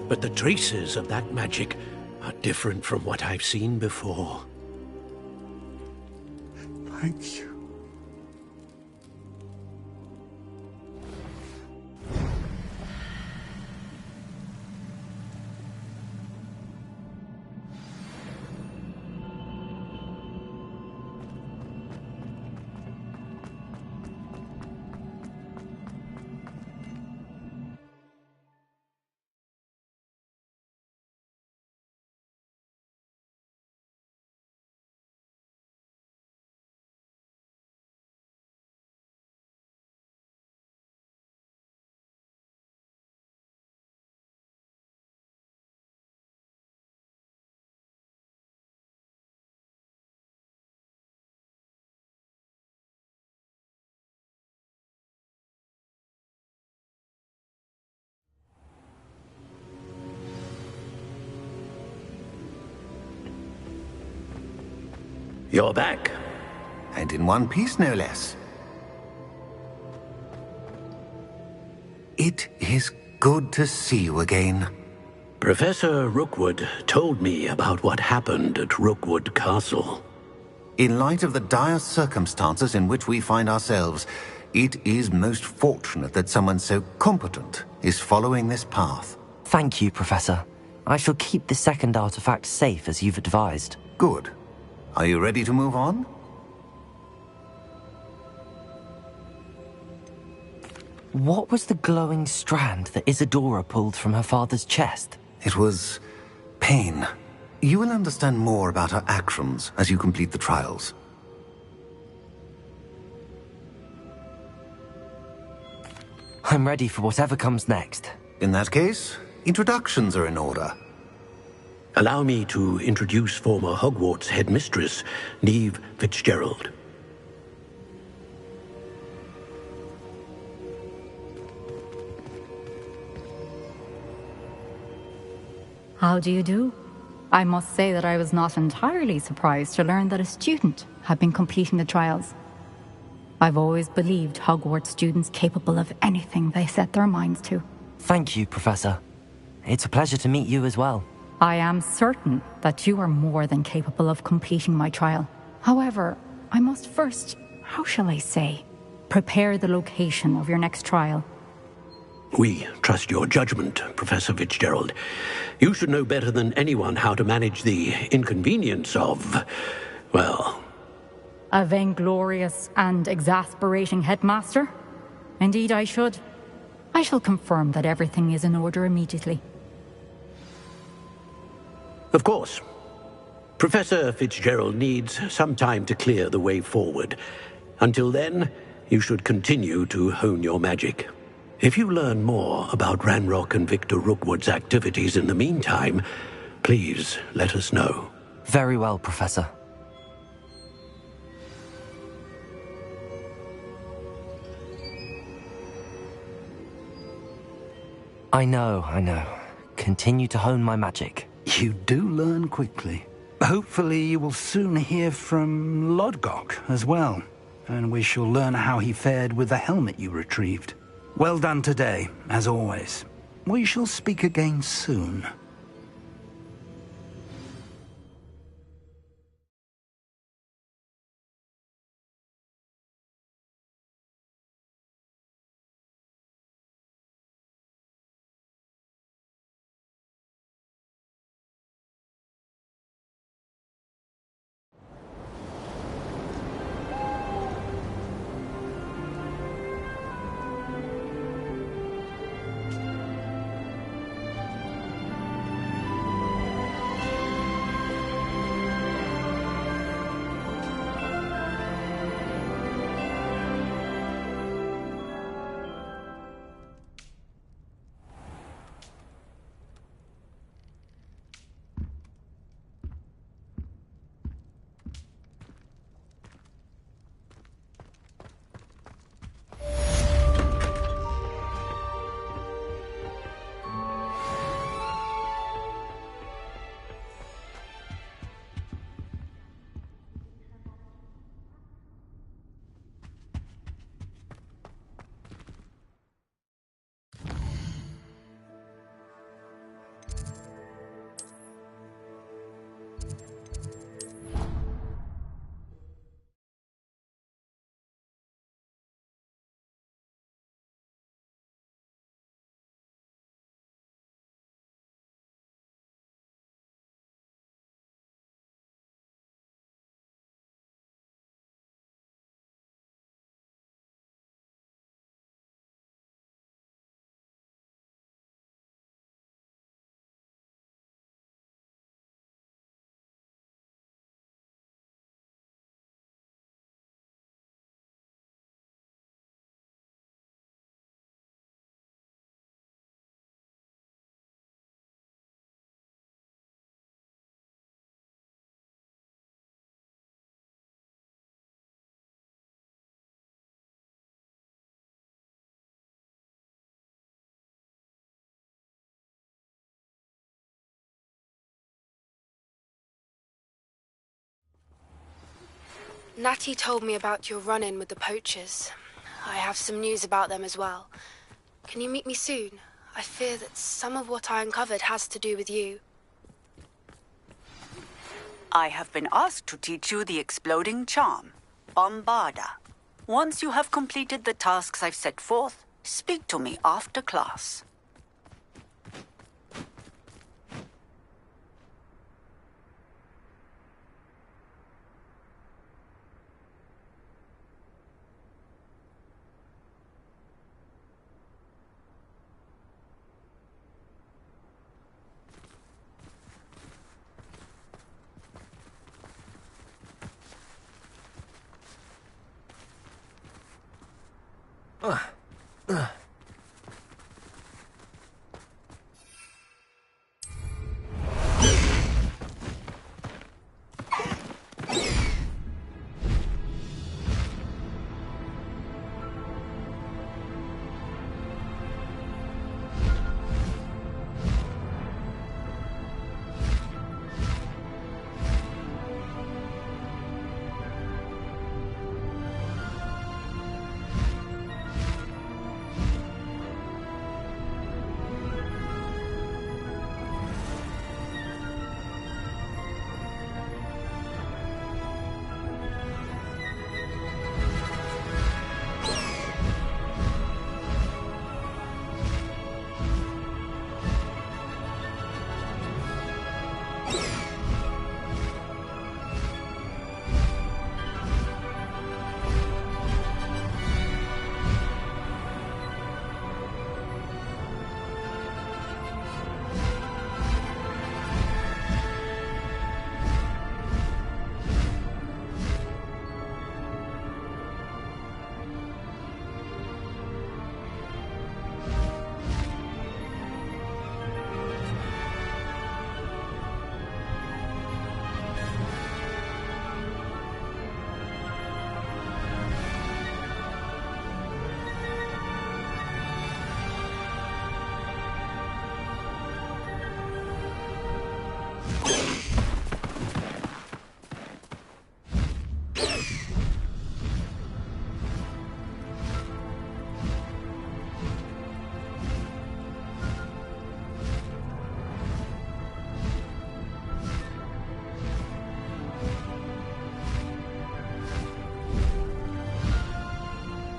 But the traces of that magic are different from what I've seen before. Thank you. You're back. And in one piece, no less. It is good to see you again. Professor Rookwood told me about what happened at Rookwood Castle. In light of the dire circumstances in which we find ourselves, it is most fortunate that someone so competent is following this path. Thank you, Professor. I shall keep the second artifact safe as you've advised. Good. Are you ready to move on? What was the glowing strand that Isadora pulled from her father's chest? It was pain. You will understand more about her actions as you complete the trials. I'm ready for whatever comes next. In that case, introductions are in order. Allow me to introduce former Hogwarts headmistress, Neve Fitzgerald. How do you do? I must say that I was not entirely surprised to learn that a student had been completing the trials. I've always believed Hogwarts students capable of anything they set their minds to. Thank you, Professor. It's a pleasure to meet you as well. I am certain that you are more than capable of completing my trial. However, I must first, how shall I say, prepare the location of your next trial. We trust your judgment, Professor Fitzgerald. You should know better than anyone how to manage the inconvenience of, well... A vainglorious and exasperating headmaster? Indeed I should. I shall confirm that everything is in order immediately. Of course. Professor Fitzgerald needs some time to clear the way forward. Until then, you should continue to hone your magic. If you learn more about Ranrock and Victor Rookwood's activities in the meantime, please let us know. Very well, Professor. I know. Continue to hone my magic. You do learn quickly. Hopefully you will soon hear from Lodgok as well, and we shall learn how he fared with the helmet you retrieved. Well done today, as always. We shall speak again soon. Natty told me about your run-in with the poachers. I have some news about them as well. Can you meet me soon? I fear that some of what I uncovered has to do with you. I have been asked to teach you the exploding charm, Bombarda. Once you have completed the tasks I've set forth, speak to me after class.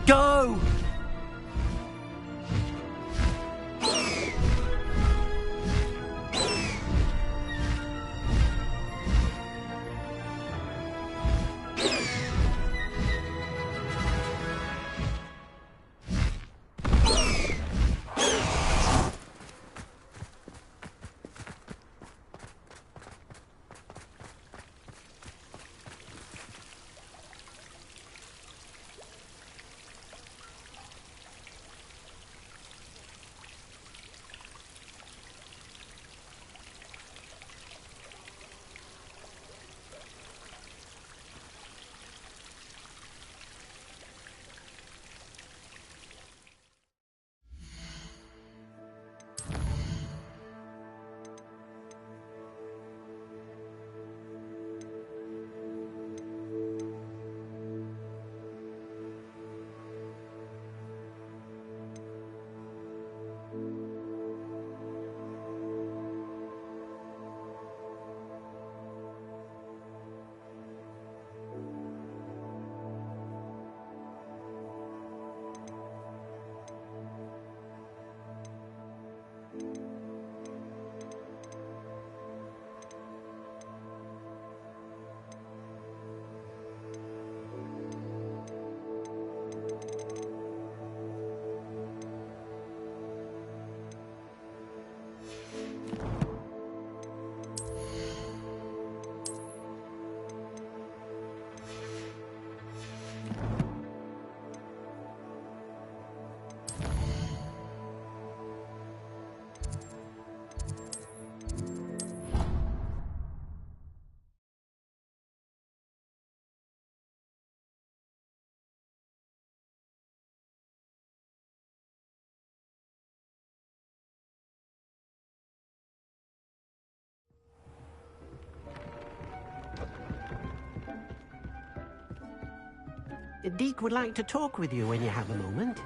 Go! Deke would like to talk with you when you have a moment.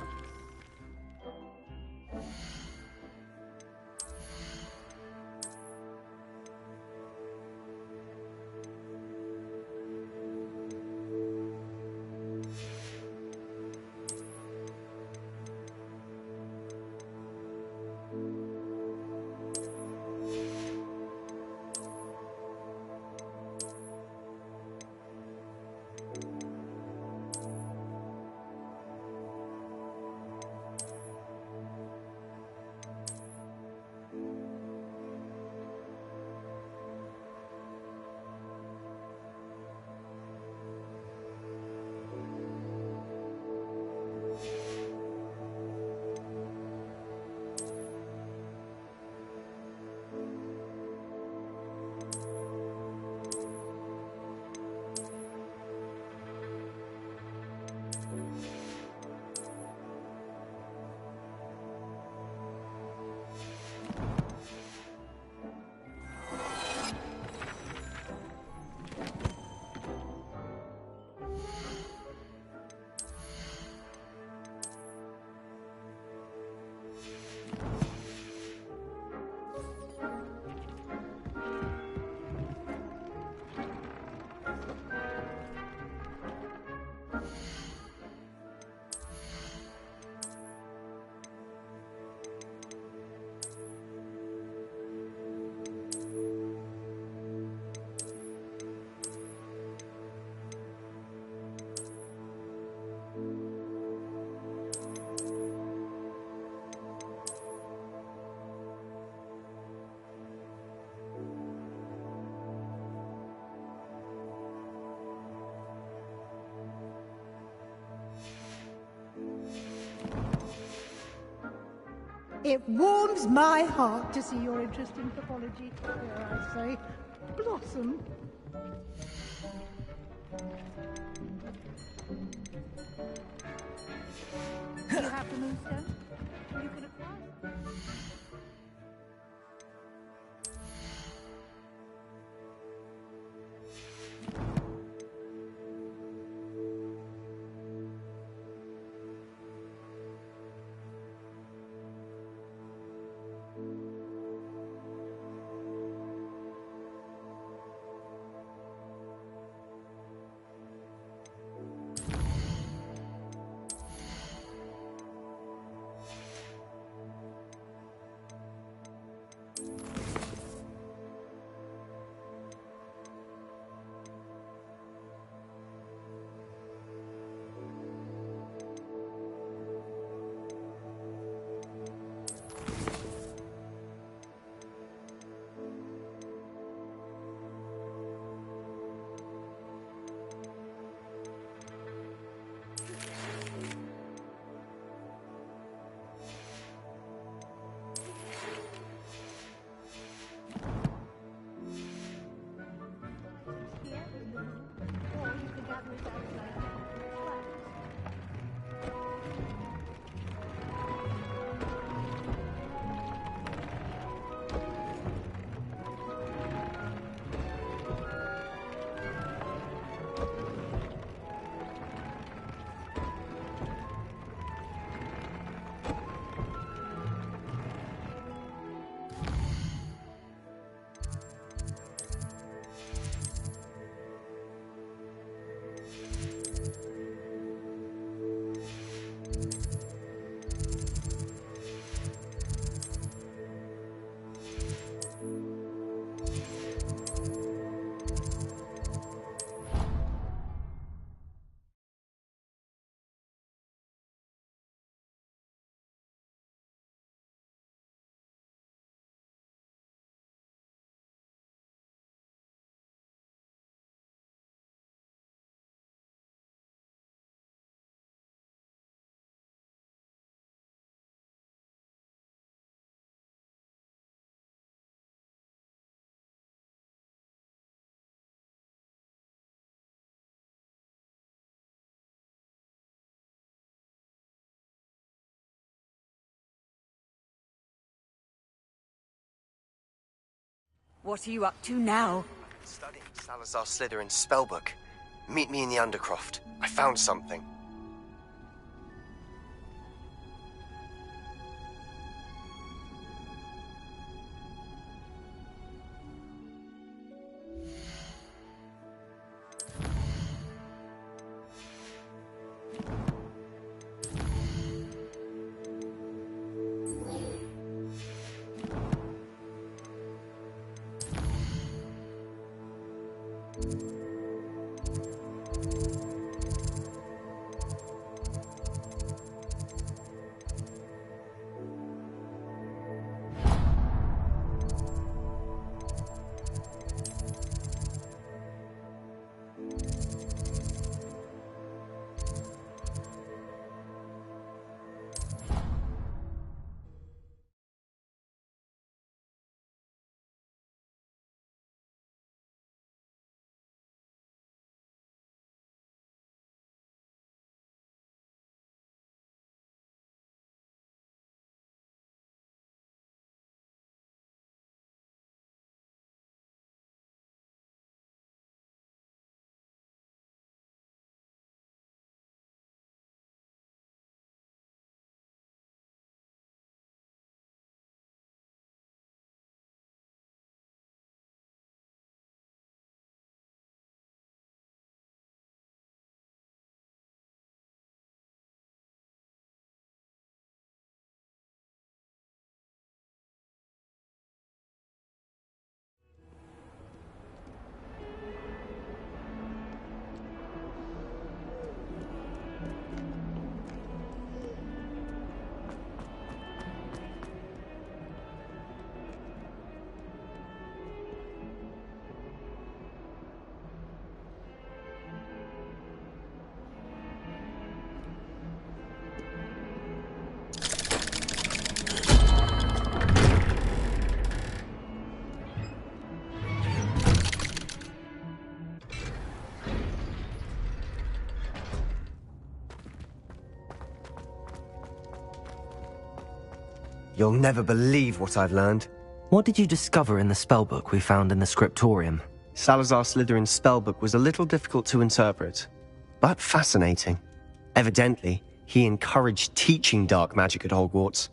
It warms my heart to see your interest in pathology, dare I say, blossom. You have the moonstone? You can acquire. What are you up to now? Studying Salazar Slytherin's spellbook. Meet me in the Undercroft. I found something. You'll never believe what I've learned. What did you discover in the spellbook we found in the scriptorium? Salazar Slytherin's spellbook was a little difficult to interpret, but fascinating. Evidently, he encouraged teaching dark magic at Hogwarts.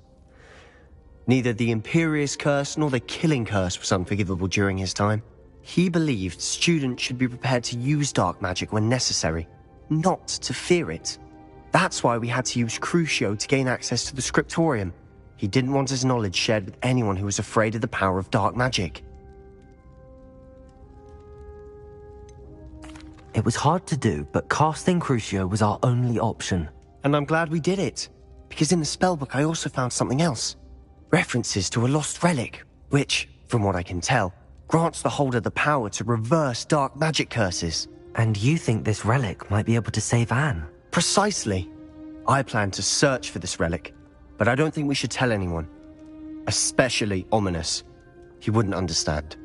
Neither the Imperious Curse nor the Killing Curse was unforgivable during his time. He believed students should be prepared to use dark magic when necessary, not to fear it. That's why we had to use Crucio to gain access to the scriptorium. He didn't want his knowledge shared with anyone who was afraid of the power of dark magic. It was hard to do, but casting Crucio was our only option. And I'm glad we did it, because in the spellbook I also found something else. References to a lost relic, which, from what I can tell, grants the holder the power to reverse dark magic curses. And you think this relic might be able to save Anne? Precisely. I plan to search for this relic, but I don't think we should tell anyone. Especially Ominous. He wouldn't understand.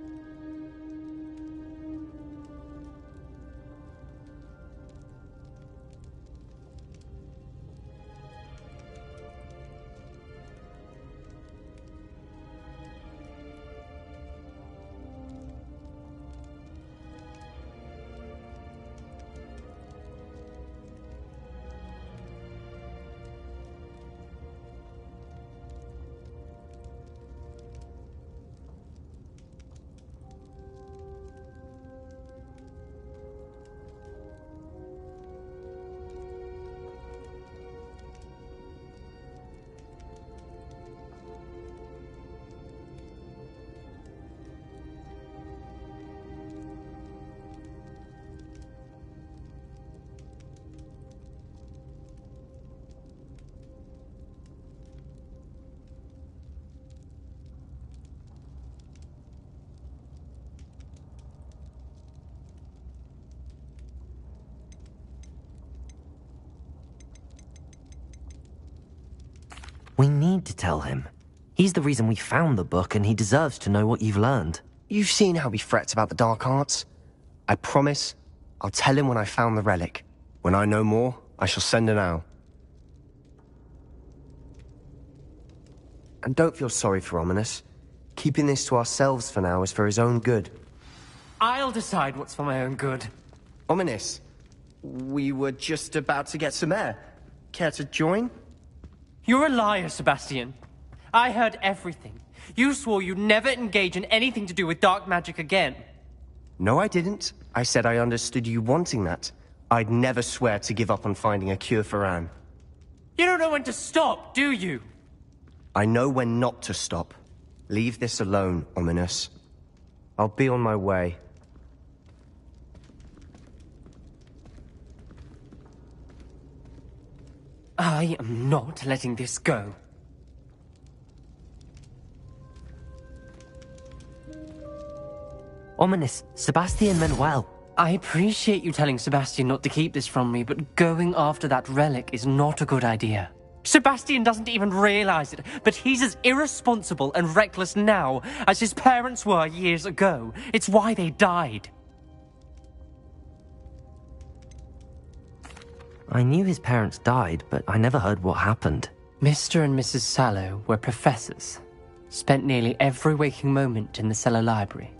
We need to tell him. He's the reason we found the book, and he deserves to know what you've learned. You've seen how he frets about the dark arts. I promise I'll tell him when I found the relic. When I know more, I shall send an owl. And don't feel sorry for Ominous. Keeping this to ourselves for now is for his own good. I'll decide what's for my own good. Ominous, we were just about to get some air. Care to join? You're a liar, Sebastian. I heard everything. You swore you'd never engage in anything to do with dark magic again. No, I didn't. I said I understood you wanting that. I'd never swear to give up on finding a cure for Anne. You don't know when to stop, do you? I know when not to stop. Leave this alone, Ominous. I'll be on my way. I am not letting this go. Ominous, Sebastian meant well. I appreciate you telling Sebastian not to keep this from me, but going after that relic is not a good idea. Sebastian doesn't even realize it, but he's as irresponsible and reckless now as his parents were years ago. It's why they died. I knew his parents died, but I never heard what happened. Mr. and Mrs. Sallow were professors. Spent nearly every waking moment in the cellar library.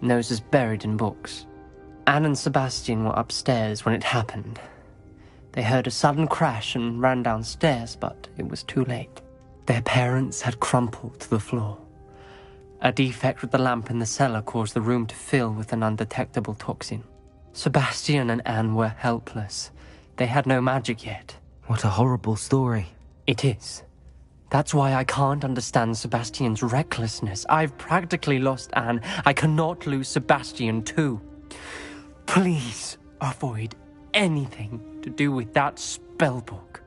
Noses buried in books. Anne and Sebastian were upstairs when it happened. They heard a sudden crash and ran downstairs, but it was too late. Their parents had crumpled to the floor. A defect with the lamp in the cellar caused the room to fill with an undetectable toxin. Sebastian and Anne were helpless. They had no magic yet. What a horrible story. It is. That's why I can't understand Sebastian's recklessness. I've practically lost Anne. I cannot lose Sebastian too. Please avoid anything to do with that spellbook.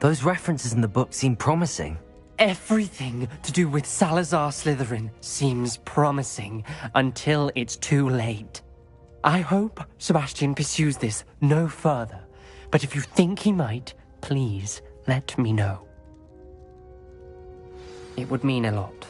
Those references in the book seem promising. Everything to do with Salazar Slytherin seems promising until it's too late. I hope Sebastian pursues this no further, but if you think he might, please let me know. It would mean a lot.